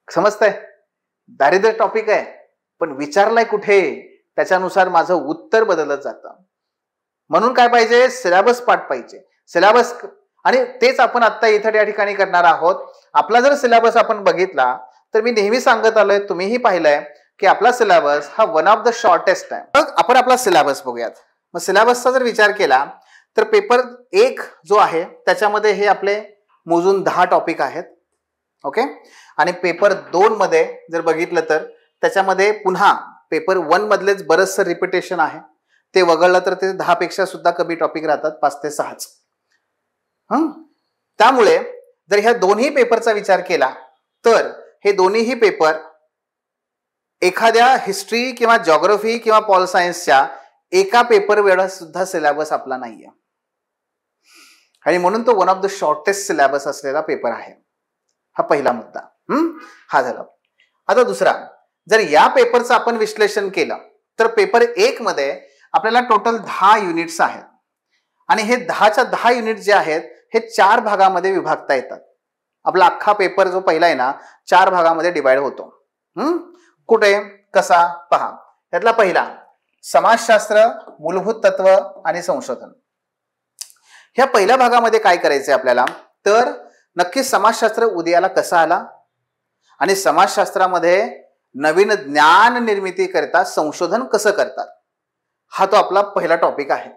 S1: समजतंय? दारिद्र्य टॉपिक आहे पण विचारलाय कुठे त्याच्यानुसार माझं उत्तर बदलत जातं. म्हणून काय पाहिजे, सिलेबस पाठ पाहिजे. सिलेबस, आणि तेच आपण आता इथं या ठिकाणी करणार आहोत. आपला जर सिलेबस आपण बघितला तर मी नेहमी सांगत आलोय, तुम्हीही पाहिलंय की आपला सिलेबस हा वन ऑफ द शॉर्टेस्ट आहे. मग आपण आपला सिलेबस बघूयात. मग सिलेबसचा जर विचार केला तर पेपर 1 जो आहे त्याच्यामध्ये हे आपले मोजून 10 टॉपिक आहेत. ओके. आणि पेपर 2 मध्ये जर बघितलं तर त्याच्यामध्ये पुन्हा पेपर 1 मधलेच बरंचसं रिपिटेशन आहे. ते वगळलं तर ते 10 पेक्षा सुद्धा कमी टॉपिक राहतात, 5 ते 6च. त्यामुळे जर ह्या दोन्ही पेपरचा विचार केला तर हे दोन्हीही पेपर एखाद्या हिस्ट्री किंवा जॉग्राफी किंवा पॉल सायन्सच्या एका पेपर वेळा सुद्धा सिलेबस आपला नाहीये. आणि म्हणून तो one of the shortest syllabus असलेला पेपर आहे. हा पहिला मुद्दा हा झाला. आता दुसरा, जर या पेपरचं आपण विश्लेषण केलं तर पेपर 1 मध्ये आपल्याला टोटल 10 युनिट्स आहेत. आणि हे 10च्या 10 युनिट जे आहेत हे 4 भागामध्ये विभागता येतात. आपला अख्खा पेपर जो पहिला आहे ना 4 भागामध्ये डिवाइड होतो. कुठे कसा पहा. त्यातला पहिला समाजशास्त्र, मूलभूत तत्व आणि संशोधन. ह्या पहिल्या भागामध्ये काय करायचंय आपल्याला, तर नक्की समाजशास्त्र उदयाला कसा आला आणि समाजशास्त्रामध्ये नवीन ज्ञान निर्मिती करता संशोधन कसं करतात, हा तो आपला पहिला टॉपिक आहे.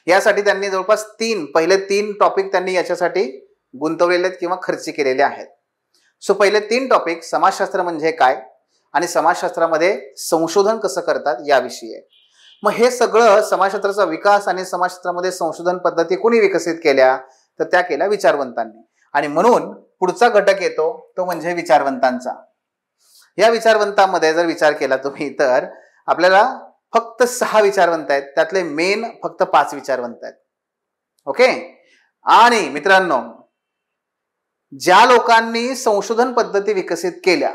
S1: यासाठी त्यांनी जवळपास पहिले तीन टॉपिक त्यांनी याच्यासाठी गुंतवलेले किंवा खर्च केलेले आहेत. सो पहिले 3 टॉपिक समाजशास्त्र म्हणजे काय आणि समाजशास्त्रामध्ये संशोधन कसं करतात याविषयी आहे. मग हे सगळं समाजशास्त्राचा विकास आणि समाजशास्त्रामध्ये संशोधन पद्धती कोणी विकसित केल्या, तर त्या केल्या विचारवंतांनी. आणि म्हणून पुढचा घटक येतो तो म्हणजे विचारवंतांचा. या विचारवंतांमध्ये जर विचार केला तुम्ही तर आपल्याला फक्त 6 विचारवंत आहेत, त्यातले मेन फक्त 5 विचारवंत आहेत. ओके. आणि मित्रांनो, ज्या लोकांनी संशोधन पद्धती विकसित केल्या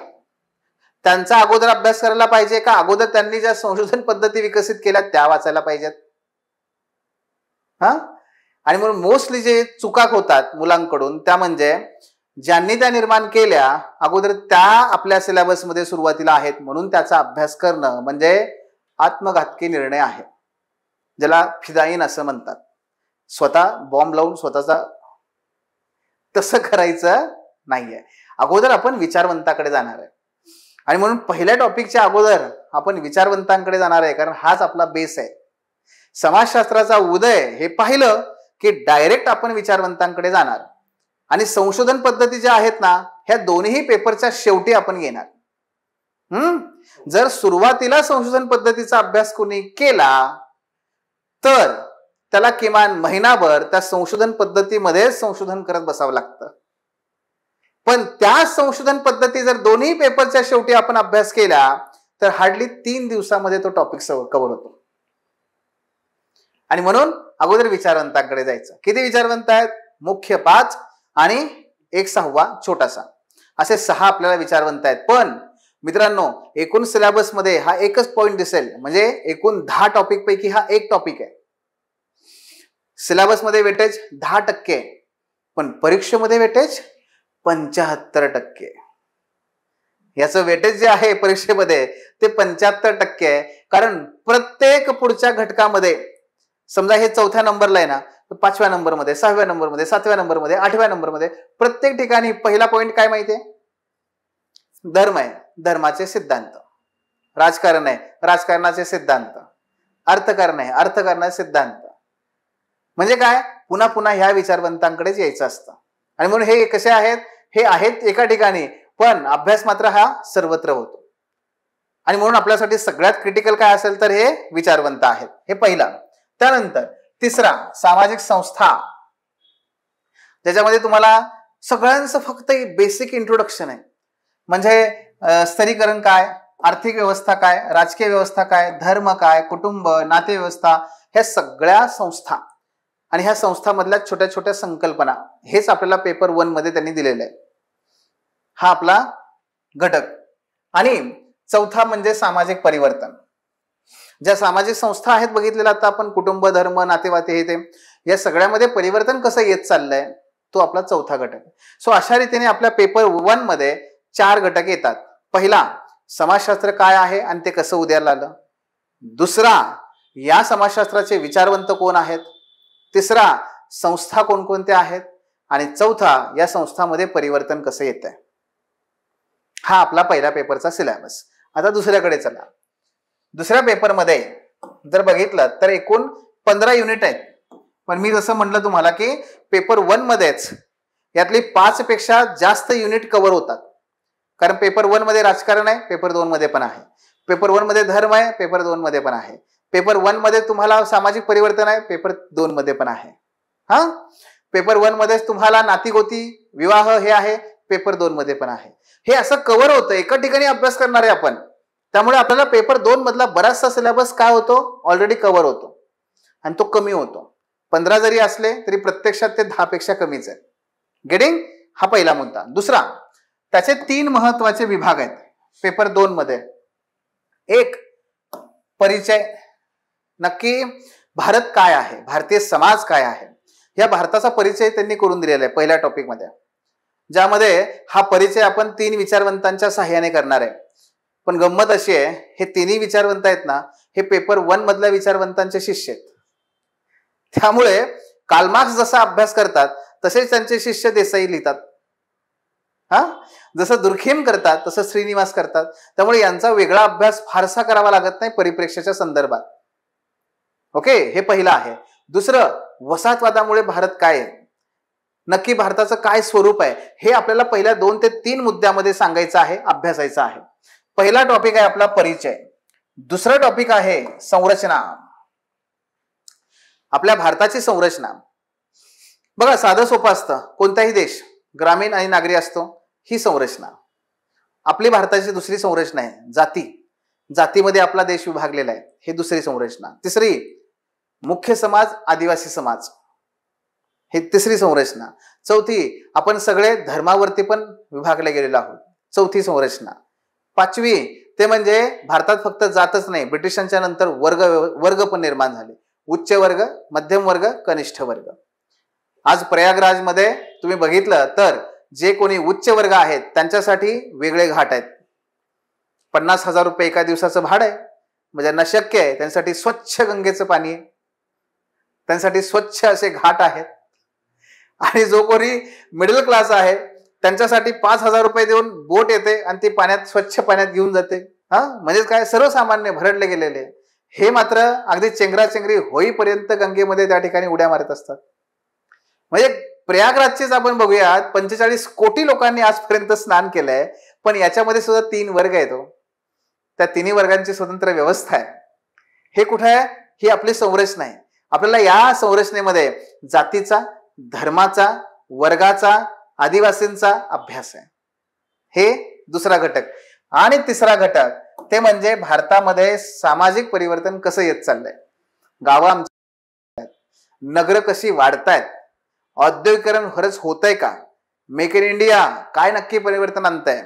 S1: त्यांचा अगोदर अभ्यास करायला पाहिजे का अगोदर त्यांनी ज्या संशोधन पद्धती विकसित केल्या त्या वाचायला पाहिजेत? आणि म्हणून मोस्टली जे चुका होतात मुलांकडून त्या म्हणजे ज्यांनी त्या निर्माण केल्या अगोदर त्या आपल्या सिलेबस मध्ये सुरुवातीला आहेत म्हणून त्याचा अभ्यास करणं म्हणजे आत्मघातकी निर्णय आहे, ज्याला फिदाईन असं म्हणतात. स्वतः बॉम्ब लावून स्वतःचा, तसं करायचं नाहीये. अगोदर आपण विचारवंताकडे जाणार आहे. आणि म्हणून पहिल्या टॉपिकच्या अगोदर आपण विचारवंतांकडे जाणार आहे, कारण हाच आपला बेस आहे. समाजशास्त्राचा उदय हे पाहिलं की डायरेक्ट आपण विचारवंतांकडे जाणार. आणि संशोधन पद्धती ज्या आहेत ना ह्या दोन्ही पेपरच्या शेवटी आपण घेणार. जर सुरुवातीला संशोधन पद्धतीचा अभ्यास कोणी केला तर त्याला किमान महिनाभर त्या संशोधन पद्धतीमध्ये संशोधन करत बसावं लागतं. पण त्या संशोधन पद्धती जर दोन्ही पेपरच्या शेवटी आपण अभ्यास केला तर हार्डली 3 दिवसामध्ये तो टॉपिक कव्हर होतो. आणि म्हणून अगोदर विचारवंतांकडे जायचं. किती विचारवंत आहेत? मुख्य 5 आणि 1/6 छोटासा, असे 6 आपल्याला विचारवंत आहेत. पण मित्रांनो, एकूण सिलेबस मध्ये हा एकच पॉइंट दिसेल, म्हणजे एकूण 10 टॉपिक पैकी हा एक टॉपिक आहे. सिलेबस मध्ये वेटेज 10%, पण परीक्षेमध्ये वेटेज 75%. याचं वेटेज जे आहे परीक्षेमध्ये ते 75% आहे. कारण प्रत्येक पुढच्या घटकामध्ये, समजा हे 4थ्या नंबरला आहे ना, तर 5व्या नंबरमध्ये, 6व्या नंबरमध्ये, 7व्या नंबरमध्ये, 8व्या नंबरमध्ये प्रत्येक ठिकाणी पहिला पॉइंट काय माहितीये? धर्म आहे, धर्माचे सिद्धांत. राजकारण आहे, राजकारणाचे सिद्धांत. अर्थकारण आहे, अर्थकारणाचे सिद्धांत. म्हणजे काय, पुन्हा पुन्हा ह्या विचारवंतांकडेच यायचं असतं. आणि म्हणून हे कसे आहेत, हे आहेत एका ठिकाणी, पण अभ्यास मात्र हा सर्वत्र होतो. आणि म्हणून आपल्यासाठी सगळ्यात क्रिटिकल काय असेल तर हे विचारवंत आहेत. हे पहिला. त्यानंतर तिसरा, सामाजिक संस्था, ज्याच्यामध्ये तुम्हाला सगळ्यांचं फक्त बेसिक इंट्रोडक्शन आहे. म्हणजे स्तरीकरण काय, आर्थिक व्यवस्था काय, राजकीय व्यवस्था काय, धर्म काय, कुटुंब, नातेव्यवस्था, ह्या सगळ्या संस्था आणि ह्या संस्थांमधल्या छोट्या छोट्या संकल्पना, हेच आपल्याला पेपर 1 मध्ये त्यांनी दिलेलं आहे. हा आपला घटक. आणि चौथा म्हणजे सामाजिक परिवर्तन. ज्या सामाजिक संस्था आहेत बघितलेल्या आता आपण, कुटुंब, धर्म, नातेवाते, हे ते, या सगळ्यामध्ये परिवर्तन कसं येत चाललंय, तो आपला चौथा घटक. सो अशा रीतीने आपल्या पेपर 1 मध्ये 4 घटक येतात. पहिला, समाजशास्त्र काय आहे आणि ते कसं उदयाला आलं. दुसरा, या समाजशास्त्राचे विचारवंत कोण आहेत. तिसरा, संस्था कोणकोणत्या आहेत. आणि चौथा, या संस्थांमध्ये परिवर्तन कसं येत आहे. हा आपला पहिल्या पेपरचा सिलेबस. आता दुसऱ्याकडे चला. दुसऱ्या पेपरमध्ये जर बघितलं तर एकूण 15 युनिट आहेत. पण मी जसं म्हटलं तुम्हाला की पेपर 1 मध्येच यातली 5 पेक्षा जास्त युनिट कव्हर होतात. कारण पेपर 1 मध्ये राजकारण आहे, पेपर 2 मध्ये पण आहे. पेपर 1 मध्ये धर्म आहे, पेपर 2 मध्ये पण आहे. पेपर 1 मध्ये तुम्हाला सामाजिक परिवर्तन आहे, पेपर 2 मध्ये पण आहे. हा, पेपर 1 मध्ये तुम्हाला नातीगोती, विवाह हे आहे, पेपर 2 मध्ये पण आहे. हे असं कव्हर होतं, एका ठिकाणी अभ्यास करणार आहे आपण. त्यामुळे आपल्याला पेपर 2 मधला बराचसा सिलेबस काय होतो, ऑलरेडी कव्हर होतो. आणि तो कमी होतो. 15 जरी असले तरी प्रत्यक्षात ते 10 पेक्षा कमीच आहे. गेटिंग. हा पहिला मुद्दा. दुसरा, त्याचे 3 महत्वाचे विभाग आहेत पेपर 2 मध्ये. एक, परिचय. नक्की भारत काय आहे, भारतीय समाज काय आहे, या भारताचा परिचय त्यांनी करून दिलेला आहे पहिल्या टॉपिक मध्ये. ज्यामध्ये हा परिचय आपण 3 विचारवंतांच्या सहाय्याने करणार आहे. पण गंमत अशी आहे, हे 3ही विचारवंत आहेत ना, हे पेपर 1 मधल्या विचारवंतांचे शिष्य आहेत. त्यामुळे कार्ल मार्क्स जसा अभ्यास करतात तसेच त्यांचे शिष्य देसाई लिहितात. हा, जसं दुर्खेम करतात तसं श्रीनिवास करतात. त्यामुळे यांचा वेगळा अभ्यास फारसा करावा लागत नाही परिप्रेक्ष्याच्या संदर्भात. ओके, हे पहिलं आहे. दुसरं, वसाहतवादामुळे भारत काय आहे, नक्की भारताचं काय स्वरूप आहे, हे आपल्याला पहिल्या 2 ते 3 मुद्द्यामध्ये सांगायचं आहे, अभ्यासायचं आहे. पहिला टॉपिक आहे आपला परिचय. दुसरा टॉपिक आहे संरचना. आपल्या भारताची संरचना बघा, साधं सोपं असतं. कोणताही देश ग्रामीण आणि नागरी असतो, ही संरचना. आपली भारताची दुसरी संरचना आहे जाती. जातीमध्ये आपला देश विभागलेला आहे, हे दुसरी संरचना. तिसरी, मुख्य समाज, आदिवासी समाज, हे तिसरी संरचना. चौथी, आपण सगळे धर्मावरती पण विभागले गेलेलो आहोत, चौथी संरचना. पाचवी, ते म्हणजे भारतात फक्त जातच नाही, ब्रिटिशांच्या नंतर वर्ग पण निर्माण झाले. उच्च वर्ग, मध्यम वर्ग, कनिष्ठ वर्ग. आज प्रयागराजमध्ये तुम्ही बघितलं तर जे कोणी उच्च वर्ग आहेत त्यांच्यासाठी वेगळे घाट आहेत. 50,000 रुपये एका दिवसाचं भाडं आहे. म्हणजे ज्यांना शक्य आहे त्यांच्यासाठी स्वच्छ गंगेचं पाणी आहे, त्यांच्यासाठी स्वच्छ असे घाट आहेत. आणि जो कोणी मिडल क्लास आहे त्यांच्यासाठी 5,000 रुपये देऊन बोट येते आणि ती पाण्यात, स्वच्छ पाण्यात घेऊन जाते. हा, म्हणजे काय, सर्वसामान्य भरडले गेलेले. हे मात्र अगदी चेंगराचेंगरी होईपर्यंत गंगेमध्ये त्या ठिकाणी उड्या मारत असतात. म्हणजे प्रयागराजचेच आपण बघूयात, 45 कोटी लोकांनी आजपर्यंत स्नान केलंय. पण याच्यामध्ये सुद्धा 3 वर्ग आहेत. त्या 3ही वर्गांची स्वतंत्र व्यवस्था आहे. हे कुठे आहे, ही आपली संरचना आहे. आपल्याला या संरचनेमध्ये जातीचा, धर्माचा, वर्गाचा, आदिवासींचा अभ्यास आहे. हे दुसरा घटक. आणि तिसरा घटक ते म्हणजे भारतामध्ये सामाजिक परिवर्तन कसं येत चाललंय. गावं आमची, नगर कशी वाढतायत, औद्योगिकरण खरंच होतंय का, मेक इन इंडिया काय नक्की परिवर्तन आणतंय,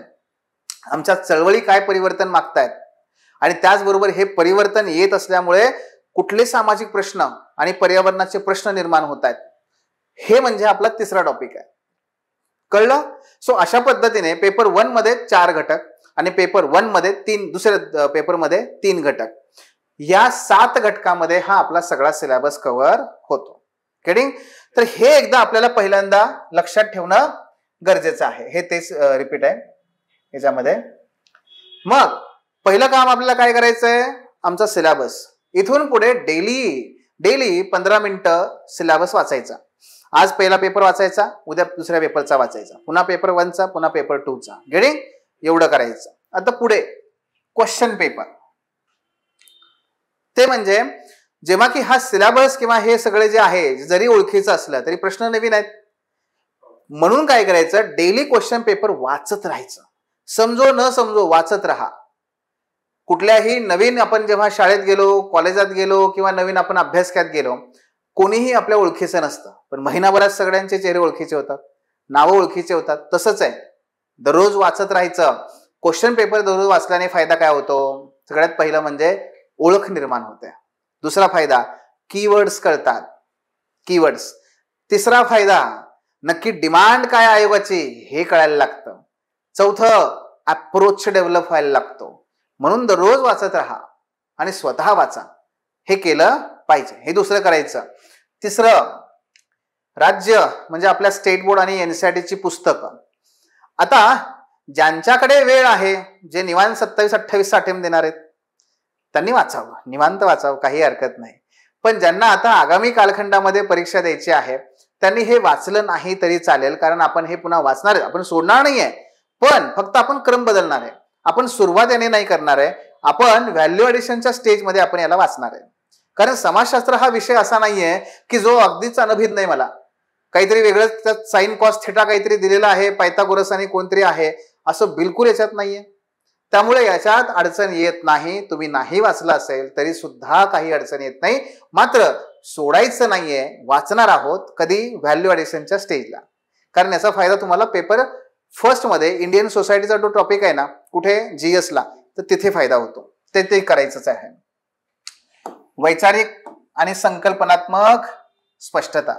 S1: आमच्या चळवळी काय परिवर्तन मागतायत, आणि त्याचबरोबर हे परिवर्तन येत असल्यामुळे कुठले सामाजिक प्रश्न आणि पर्यावरणाचे प्रश्न निर्माण होत आहेत, हे म्हणजे आपला तिसरा टॉपिक आहे. कळलं. सो अशा पद्धतीने पेपर 1 मध्ये 4 घटक आणि पेपर 1 मध्ये 3, दुसऱ्या पेपरमध्ये 3 घटक. या 7 घटकामध्ये हा आपला सगळा सिलेबस कव्हर होतो. गेटिंग. तर हे एकदा आपल्याला पहिल्यांदा लक्षात ठेवणं गरजेचं आहे. हे तेच रिपीट आहे याच्यामध्ये. मग पहिलं काम आपल्याला काय करायचंय, आमचा सिलेबस. इथून पुढे डेली 15 मिनिटं सिलेबस वाचायचा. आज पहिला पेपर वाचायचा, उद्या दुसऱ्या पेपरचा वाचायचा, पुन्हा पेपर 1चा, पुन्हा पेपर 2चा. गेटिंग? एवढं करायचं. आता पुढे क्वेश्चन पेपर. ते म्हणजे जेव्हा की हा सिलेबस किंवा हे सगळे जे आहे जरी ओळखीचं असलं तरी प्रश्न नवीन आहेत, म्हणून काय करायचं, डेली क्वेश्चन पेपर वाचत राहायचं. समजो न समजो वाचत राहा. कुठल्याही नवीन आपण जेव्हा शाळेत गेलो, कॉलेजात गेलो किंवा नवीन आपण अभ्यासक्रमात गेलो, कोणीही आपल्या ओळखीचं नसतं, पण महिनाभरात सगळ्यांचे चेहरे ओळखीचे होतात, नावं ओळखीचे होतात. तसंच आहे, दररोज वाचत राहायचं. क्वेश्चन पेपर दररोज वाचल्याने फायदा काय होतो, सगळ्यात पहिलं म्हणजे ओळख निर्माण होते. दुसरा फायदा, कीवर्ड्स कळतात, कीवर्ड्स. तिसरा फायदा, नक्की डिमांड काय आयोगाची हे कळायला लागतं. चौथं, अप्रोच डेव्हलप व्हायला लागतो. म्हणून दररोज वाचत राहा आणि स्वतः वाचा. हे केलं पाहिजे, हे दुसरं करायचं. तिसरं, राज्य म्हणजे आपल्या स्टेट बोर्ड आणि NCERTची पुस्तकं. आता ज्यांच्याकडे वेळ आहे, जे निवांत 27-28 अटेम्प्ट देणार आहेत त्यांनी वाचावं, निवांत वाचावं, काही हरकत नाही. पण ज्यांना आता आगामी कालखंडामध्ये परीक्षा द्यायची आहे त्यांनी हे वाचलं नाही तरी चालेल, कारण आपण हे पुन्हा वाचणार आहे. आपण सोडणार नाहीये, पण फक्त आपण क्रम बदलणार आहे. आपण सुरुवात याने नाही करणार आहे, आपण व्हॅल्यू ॲडिशनच्या स्टेजमध्ये आपण याला वाचणार आहे. कारण समाजशास्त्र हा विषय असा नाहीये की जो अगदीच अनभित नाही, मला काहीतरी वेगळंच त्यात साइन कॉस थिटा काहीतरी दिलेलं आहे, पायथागोरस आणि कोणतरी आहे, असं बिलकुल याच्यात नाहीये. त्यामुळे याच्यात अडचण येत नाही. तुम्ही नाही वाचलं असेल तरी सुद्धा काही अडचण येत नाही. मात्र सोडायचं नाहीये, वाचणार आहोत. कधी? व्हॅल्यू ॲडिशनच्या स्टेजला. कारण याचा फायदा तुम्हाला पेपर फर्स्ट मध्ये इंडियन सोसायटीचा जो टॉपिक आहे ना, कुठे GS ला, तर तिथे फायदा होतो. ते करायचंच आहे. वैचारिक आणि संकल्पनात्मक स्पष्टता.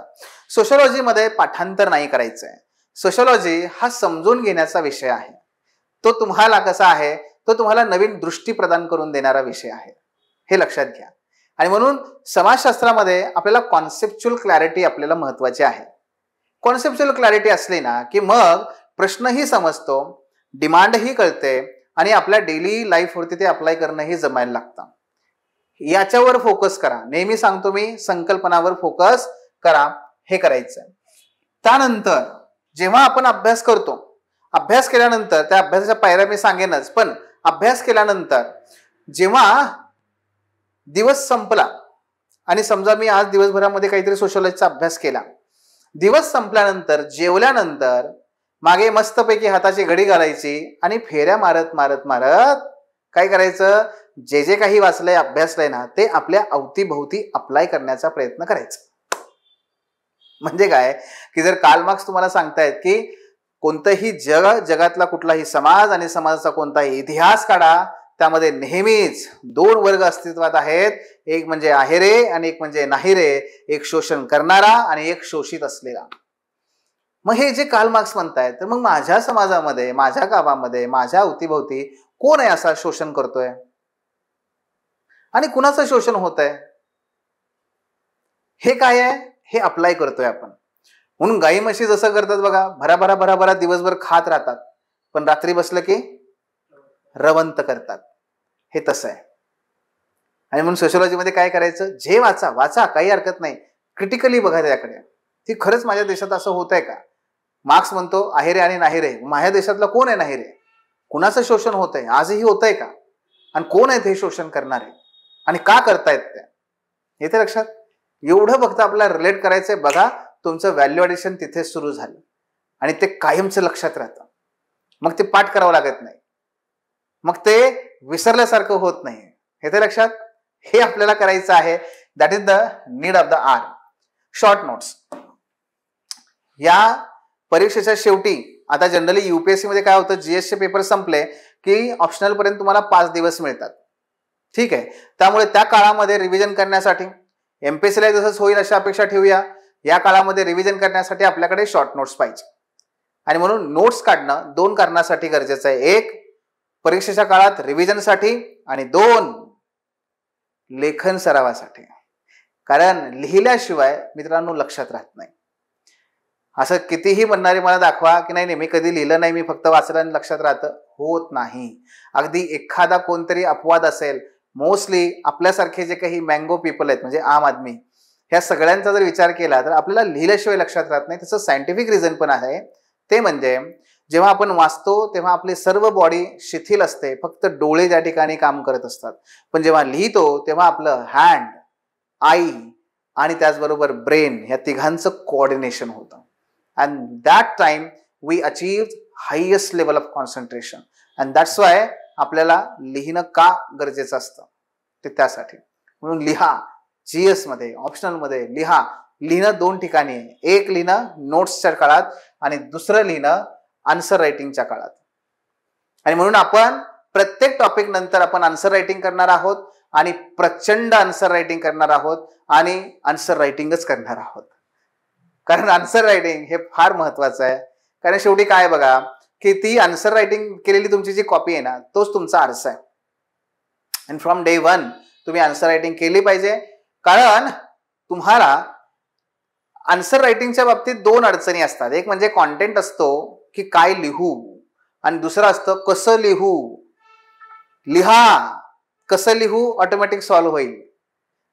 S1: सोशिओलॉजीमध्ये पाठांतर नाही करायचंय. सोशिओलॉजी हा समजून घेण्याचा विषय आहे. तो तुम्हाला कसा आहे, तो तुम्हाला नवीन दृष्टी प्रदान करून देणारा विषय आहे, हे लक्षात घ्या. आणि म्हणून समाजशास्त्रामध्ये आपल्याला कॉन्सेप्च्युअल क्लॅरिटी आपल्याला महत्वाची आहे. कॉन्सेप्च्युअल क्लॅरिटी असली ना की मग प्रश्नही समजतो, डिमांडही कळते आणि आपल्या डेली लाईफवरती ते अप्लाय करणंही जमायला लागतं. याच्यावर फोकस करा. नेहमी सांगतो मी, संकल्पनावर फोकस करा, हे करायचं. त्यानंतर जेव्हा आपण अभ्यास करतो, अभ्यास केल्यानंतर त्या अभ्यासाच्या पायऱ्या मी सांगेनच, पण अभ्यास केल्यानंतर जेव्हा दिवस संपला आणि समजा मी आज दिवसभरामध्ये काहीतरी सोशलॉजीचा अभ्यास केला, दिवस संपल्यानंतर जेवल्यानंतर मागे मस्तपैकी हाताची घडी घालायची आणि फेऱ्या मारत मारत मारत काय करायचं, जे जे काही वाचलंय, अभ्यासलंय ना, ते आपल्या अवतीभोवती अप्लाय करण्याचा प्रयत्न करायचा. म्हणजे काय की जर कार्ल मार्क्स तुम्हाला सांगतायत की कोणतंही जगातला कुठलाही समाज आणि समाजाचा कोणताही इतिहास काढा, त्यामध्ये नेहमीच 2 वर्ग अस्तित्वात आहेत. एक म्हणजे आहेरे आणि एक म्हणजे नाहीरे. एक शोषण करणारा आणि एक शोषित असलेला. मग हे जे कार्ल मार्क्स म्हणतायत, तर मग माझ्या समाजामध्ये, माझ्या गावामध्ये, माझ्या अवतीभोवती कोण आहे असा शोषण करतोय आणि कुणाचं शोषण होत आहे, हे काय आहे, हे अप्लाय करतोय आपण. म्हणून गाई म्हशी जसं करतात बघा, भराभरा दिवसभर खात राहतात, पण रात्री बसलं की रवंत करतात, हे तसं आहे. आणि म्हणून सोशिओलॉजीमध्ये काय करायचं, जे वाचा, काही हरकत नाही, क्रिटिकली बघा त्याकडे, ती खरंच माझ्या देशात असं होत आहे का. मार्क्स म्हणतो आहेरे आणि नाहीरे, माझ्या देशातला कोण आहे नाहीरे, कुणाचं शोषण होत आहे, आजही होत आहे का, आणि कोण आहेत हे शोषण करणारे आणि का करतायत ते, हे तर लक्षात. एवढं फक्त आपल्याला रिलेट करायचंय. बघा, तुमचं व्हॅल्यू ॲडिशन तिथे सुरू झालं आणि ते कायमचं लक्षात राहतं. मग ते पाठ करावं लागत नाही, मग ते विसरल्यासारखं होत नाही, हे तर लक्षात. हे आपल्याला करायचं आहे. That is the need of the hour. Short notes. या परीक्षेच्या शेवटी आता जनरली UPSC मध्ये काय होतं, GS चे पेपर संपले की ऑप्शनल पर्यंत तुम्हाला 5 दिवस मिळतात. ठीक आहे. त्यामुळे त्या काळामध्ये रिव्हिजन करण्यासाठी, MPSC ला जसंच होईल अशी अपेक्षा ठेवूया, या काळामध्ये रिव्हिजन करण्यासाठी आपल्याकडे शॉर्ट नोट्स पाहिजे. आणि म्हणून नोट्स काढणं 2 कारणासाठी गरजेचं आहे. 1 परीक्षेच्या काळात रिव्हिजनसाठी आणि 2 लेखन सरावासाठी. कारण लिहिल्याशिवाय मित्रांनो लक्षात राहत नाही. असं कितीही म्हणणारे मला दाखवा की नाही मी कधी लिहिलं नाही, मी फक्त वाचलं आणि लक्षात राहतं, होत नाही. अगदी एखादा कोणतरी अपवाद असेल, मोस्टली आपल्यासारखे जे काही मँगो पीपल आहेत म्हणजे आम आदमी, ह्या सगळ्यांचा जर विचार केला तर आपल्याला लिहिल्याशिवाय लक्षात राहत नाही. तसं सायंटिफिक रिझन पण आहे. ते म्हणजे जेव्हा आपण वाचतो तेव्हा आपली सर्व बॉडी शिथिल असते, फक्त डोळे ज्या ठिकाणी काम करत असतात. पण जेव्हा लिहितो तेव्हा आपलं हँड, आई आणि त्याचबरोबर ब्रेन ह्या तिघांचं कोऑर्डिनेशन होतं. And that time we achieve highest level of concentration. And that's why आपल्याला लिहिणं का गरजेचं असतं ते त्यासाठी. म्हणून लिहा, जीएस मध्ये ऑप्शनल मध्ये लिहा. लिहिणं दोन ठिकाणी आहे. एक लिहिणं नोट्सच्या काळात आणि दुसरं लिहिणं आन्सर रायटिंगच्या काळात. आणि म्हणून आपण प्रत्येक टॉपिक नंतर आपण आन्सर रायटिंग करणार आहोत आणि प्रचंड आन्सर रायटिंग करणार आहोत आणि आन्सर रायटिंगच करणार आहोत. कारण आन्सर रायटिंग हे फार महत्वाचं आहे. कारण शेवटी काय बघा की ती आन्सर रायटिंग केलेली तुमची जी कॉपी आहे ना, तोच तुमचा आरसा आहे. अँड फ्रॉम डे वन तुम्ही आन्सर रायटिंग केली पाहिजे. कारण तुम्हाला आन्सर रायटिंगच्या बाबतीत दोन अडचणी असतात. एक म्हणजे कॉन्टेंट असतो की काय लिहू, आणि दुसरं असतं कसं लिहू. लिहा, कसं लिहू ऑटोमॅटिक सॉल्व्ह होईल.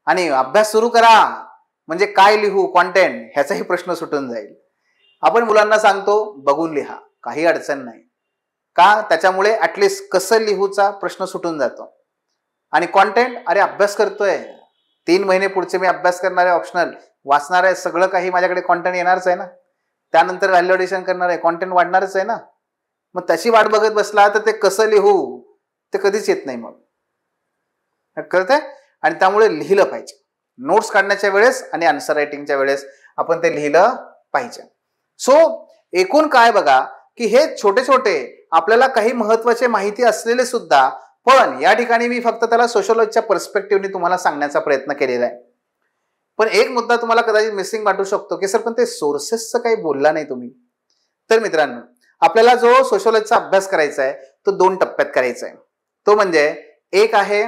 S1: आणि अभ्यास सुरू करा म्हणजे काय लिहू कॉन्टेंट ह्याचाही प्रश्न सुटून जाईल. आपण मुलांना सांगतो बघून लिहा, काही अडचण नाही. का? त्याच्यामुळे ऍटलिस्ट कसं लिहूचा प्रश्न सुटून जातो. आणि कॉन्टेंट, अरे अभ्यास करतोय, 3 महिने पुढचे मी अभ्यास करणार आहे, ऑप्शनल वाचणार आहे, सगळं काही माझ्याकडे कॉन्टेंट येणारच आहे ना. त्यानंतर व्हॅल्युएशन करणार आहे, कॉन्टेंट वाढणारच आहे ना. मग त्याची वाट बघत बसला तर ते कसं लिहू ते कधीच येत नाही. मग कळतंय. आणि त्यामुळे लिहिलं पाहिजे. नोट्स काढण्याच्या वेळेस आणि आन्सर रायटिंगच्या वेळेस आपण ते लिहिलं पाहिजे. सो एकूण काय बघा की हे छोटे छोटे आपल्याला काही महत्वाचे माहिती असलेले सुद्धा, पण या ठिकाणी मी फक्त त्याला सोशलॉजीच्या पर्स्पेक्टिव्हने तुम्हाला सांगण्याचा प्रयत्न केलेला आहे. पण एक मुद्दा तुम्हाला कदाचित मिसिंग वाटू शकतो की सर पण ते सोर्सेसचं काही बोलला नाही तुम्ही. तर मित्रांनो, आपल्याला जो सोशलॉजीचा अभ्यास करायचा आहे तो 2 टप्प्यात करायचा आहे. तो म्हणजे एक आहे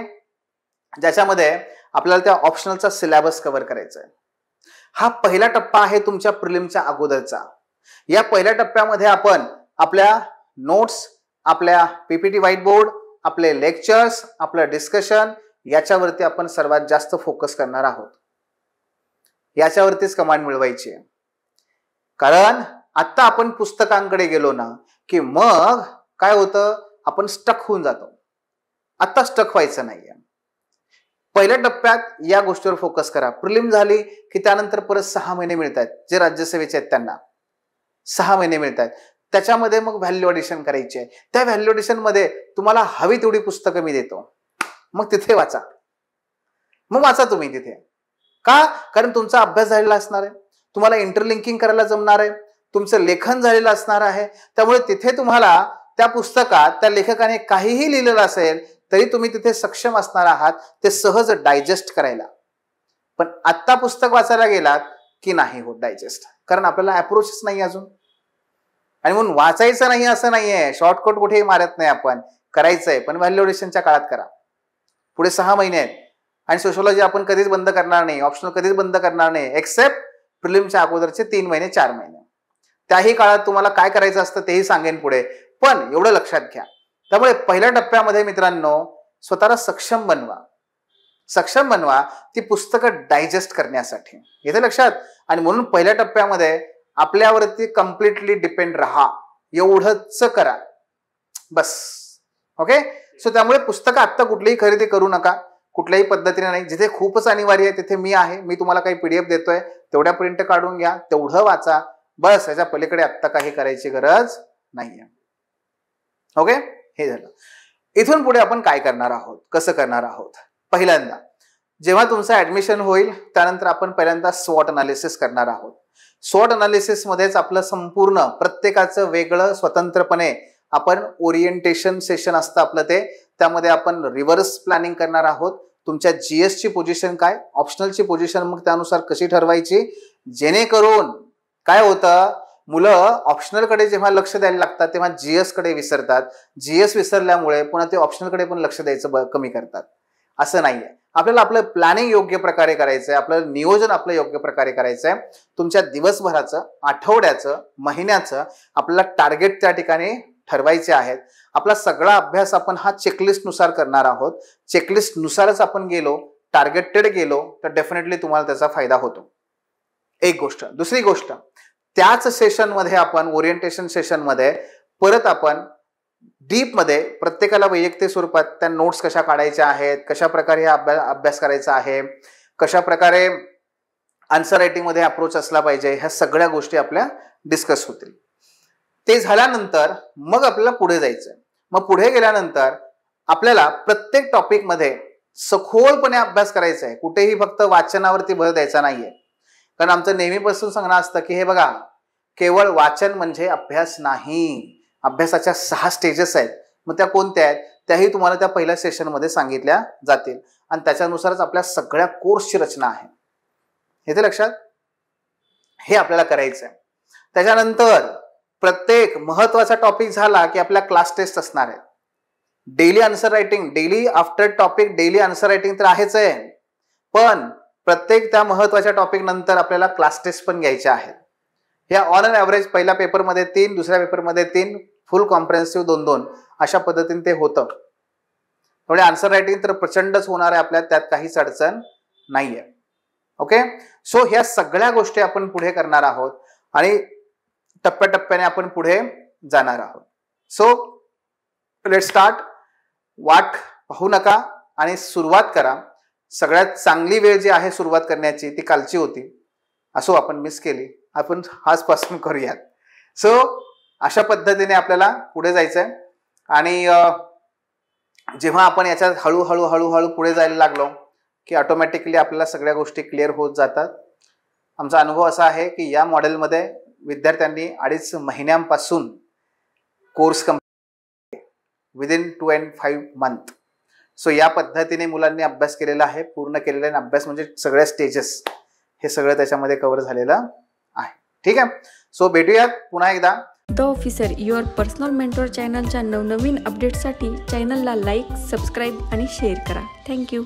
S1: ज्याच्यामध्ये आपल्याला त्या ऑप्शनलचा सिलेबस कव्हर करायचा आहे. हा पहिला टप्पा आहे तुमच्या प्रिलिमच्या अगोदरचा. या पहिल्या टप्प्यामध्ये आपण आपल्या नोट्स, आपल्या पीपीटी व्हाईट बोर्ड, आपले लेक्चर्स, आपलं डिस्कशन याच्यावरती आपण सर्वात जास्त फोकस करणार आहोत. याच्यावरतीच कमांड मिळवायची आहे. कारण आता आपण पुस्तकांकडे गेलो ना की मग काय होतं, आपण स्टक होऊन जातो. आता स्टक व्हायचं नाहीये. पहिल्या टप्प्यात या गोष्टीवर फोकस करा. प्रिलिम झाली की त्यानंतर परत 6 महिने मिळतात. जे राज्यसेवेचे आहेत त्यांना 6 महिने मिळतात. त्याच्यामध्ये मग व्हॅल्यू ॲडिशन करायची आहे. त्या व्हॅल्यू ॲडिशन मध्ये तुम्हाला हवी तेवढी पुस्तकं मी देतो. मग तिथे वाचा. मग वाचा तुम्ही तिथे. का? कारण तुमचा अभ्यास झालेला असणार आहे, तुम्हाला इंटरलिंकिंग करायला जमणार आहे, तुमचं लेखन झालेलं असणार आहे. त्यामुळे तिथे तुम्हाला त्या पुस्तकात त्या लेखकाने काहीही लिहिलेलं असेल तरी तुम्ही तिथे सक्षम असणार आहात ते सहज डायजेस्ट करायला. पण आत्ता पुस्तक वाचायला गेलात की नाही होत डायजेस्ट, कारण आपल्याला अप्रोचच नाही अजून. आणि म्हणून वाचायचं नाही असं नाहीये, शॉर्टकट कुठेही मारत नाही आपण, करायचंय पण व्हॅल्युएशनच्या काळात करा. पुढे 6 महिने आहेत आणि सोशलॉजी आपण कधीच बंद करणार नाही, ऑप्शनल कधीच बंद करणार नाही, एक्सेप्ट प्रिलिमच्या अगोदरचे 3 महिने 4 महिने. त्याही काळात तुम्हाला काय करायचं असतं तेही सांगेन पुढे. पण एवढं लक्षात घ्या. त्यामुळे पहिल्या टप्प्यामध्ये मित्रांनो स्वतःला सक्षम बनवा. सक्षम बनवा ती पुस्तकं डायजेस्ट करण्यासाठी. येते लक्षात. आणि म्हणून पहिल्या टप्प्यामध्ये आपल्यावरती कम्प्लिटली डिपेंड राहा, एवढंच करा बस. ओके. सो त्यामुळे पुस्तकं आत्ता कुठलीही खरेदी करू नका, कुठल्याही पद्धतीने नाही. जिथे खूपच अनिवार्य आहे तिथे मी आहे, मी तुम्हाला काही पीडीएफ देतोय, तेवढ्या प्रिंट काढून घ्या, तेवढं वाचा बस. याच्या पलीकडे आत्ता काही करायची गरज नाहीये. ओके. हे झालं. इथून पुढे आपण काय करणार आहोत, कसं करणार आहोत. पहिल्यांदा जेव्हा तुमचं ऍडमिशन होईल त्यानंतर आपण पहिल्यांदा स्वॉट अनालिसिस करणार आहोत. स्वॉट अनालिसिस मध्येच आपलं संपूर्ण प्रत्येकाचं वेगळं स्वतंत्रपणे आपण ओरिएंटेशन सेशन असतं आपलं ते, त्यामध्ये आपण रिव्हर्स प्लॅनिंग करणार आहोत. तुमच्या जीएस ची पोझिशन काय, ऑप्शनलची पोझिशन मग त्यानुसार कशी ठरवायची, जेणेकरून काय होतं मुलं ऑप्शनल कडे जेव्हा लक्ष द्यायला लागतात तेव्हा जीएस कडे विसरतात. जीएस विसरल्यामुळे पुन्हा ते ऑप्शनल कडे पण लक्ष द्यायचं कमी करतात. असं नाहीये. आपल्याला आपलं प्लॅनिंग योग्य प्रकारे करायचंय, आपलं नियोजन आपलं योग्य प्रकारे करायचंय. तुमच्या दिवसभराचं, आठवड्याचं, महिन्याचं आपल्याला टार्गेट त्या ठिकाणी ठरवायचे आहेत. आपला सगळा अभ्यास आपण हा चेकलिस्ट नुसार करणार आहोत. चेकलिस्ट नुसारच आपण गेलो, टार्गेटेड गेलो तर डेफिनेटली तुम्हाला त्याचा फायदा होतो. एक गोष्ट. दुसरी गोष्ट, त्याच सेशनमध्ये आपण ओरिएंटेशन सेशनमध्ये परत आपण डीप मध्ये प्रत्येकाला वैयक्तिक स्वरूपात त्या नोट्स कशा काढायच्या आहेत, कशा प्रकारे अभ्यास करायचा आहे, कशा प्रकारे आन्सर रायटिंग मध्ये अप्रोच असला पाहिजे, ह्या सगळ्या गोष्टी आपल्या डिस्कस होतील. ते झाल्यानंतर मग आपल्याला पुढे जायचंय. मग पुढे गेल्यानंतर आपल्याला प्रत्येक टॉपिक मध्ये सखोलपणे अभ्यास करायचा आहे. कुठेही फक्त वाचनावरती भर द्यायचा नाहीये. कारण आमचं नेहमीपासून सांगणं असतं की हे बघा, केवळ वाचन म्हणजे अभ्यास नाही. अभ्यासाच्या 6 स्टेजेस आहेत. मग त्या कोणत्या आहेत त्याही तुम्हाला त्या पहिल्या सेशनमध्ये सांगितल्या जातील आणि त्याच्यानुसारच आपल्या सगळ्या कोर्सची रचना आहे. येते लक्षात? हे आपल्याला करायचं आहे. त्याच्यानंतर प्रत्येक महत्वाचा टॉपिक झाला की आपल्या क्लास टेस्ट असणार आहे. Daily answer writing, daily after topic daily answer writing तर आहेच आहे, पण प्रत्येक त्या महत्वाच्या टॉपिक नंतर आपल्याला क्लास टेस्ट पण घ्यायच्या आहेत. या ऑन अन ॲव्हरेज पहिल्या पेपरमध्ये 3, दुसऱ्या पेपरमध्ये 3, फुल कॉम्प्रिहेन्सिव्ह 2-2 अशा पद्धतीने ते होतं. त्यामुळे आन्सर रायटिंग तर प्रचंडच होणार आहे आपल्या, त्यात काहीच अडचण नाहीये. ओके, सो ह्या सगळ्या गोष्टी आपण पुढे करणार आहोत आणि टप्प्याटप्प्याने आपण पुढे जाणार आहोत. So let start. वाट पाहू नका आणि सुरुवात करा. सगळ्यात चांगली वेळ जी आहे सुरुवात करण्याची ती कालची होती. असो, आपण मिस केली, आपण आजपासून करूयात. सो अशा पद्धतीने आपल्याला पुढे जायचंय आणि जेव्हा आपण याच्यात हळूहळू पुढे जायला लागलो की ऑटोमॅटिकली आपल्याला सगळ्या गोष्टी क्लिअर होत जातात. आमचा अनुभव असा आहे की या मॉडेलमध्ये विद्यार्थ्यांनी 2.5 महिन्यांपासून course complete within 2 and 5 months. So या पद्धतीने मुलांनी अभ्यास केलेला आहे, पूर्ण केलेला आहे. अभ्यास म्हणजे सगळ्या स्टेजेस हे सगळं त्याच्यामध्ये कव्हर झालेलं आहे. ठीक आहे, सो भेटूयात पुन्हा एकदा.
S2: The officer your personal mentor चॅनलच्या नवनवीन अपडेटसाठी चॅनलला लाईक, सबस्क्राईब आणि शेअर करा. थँक्यू.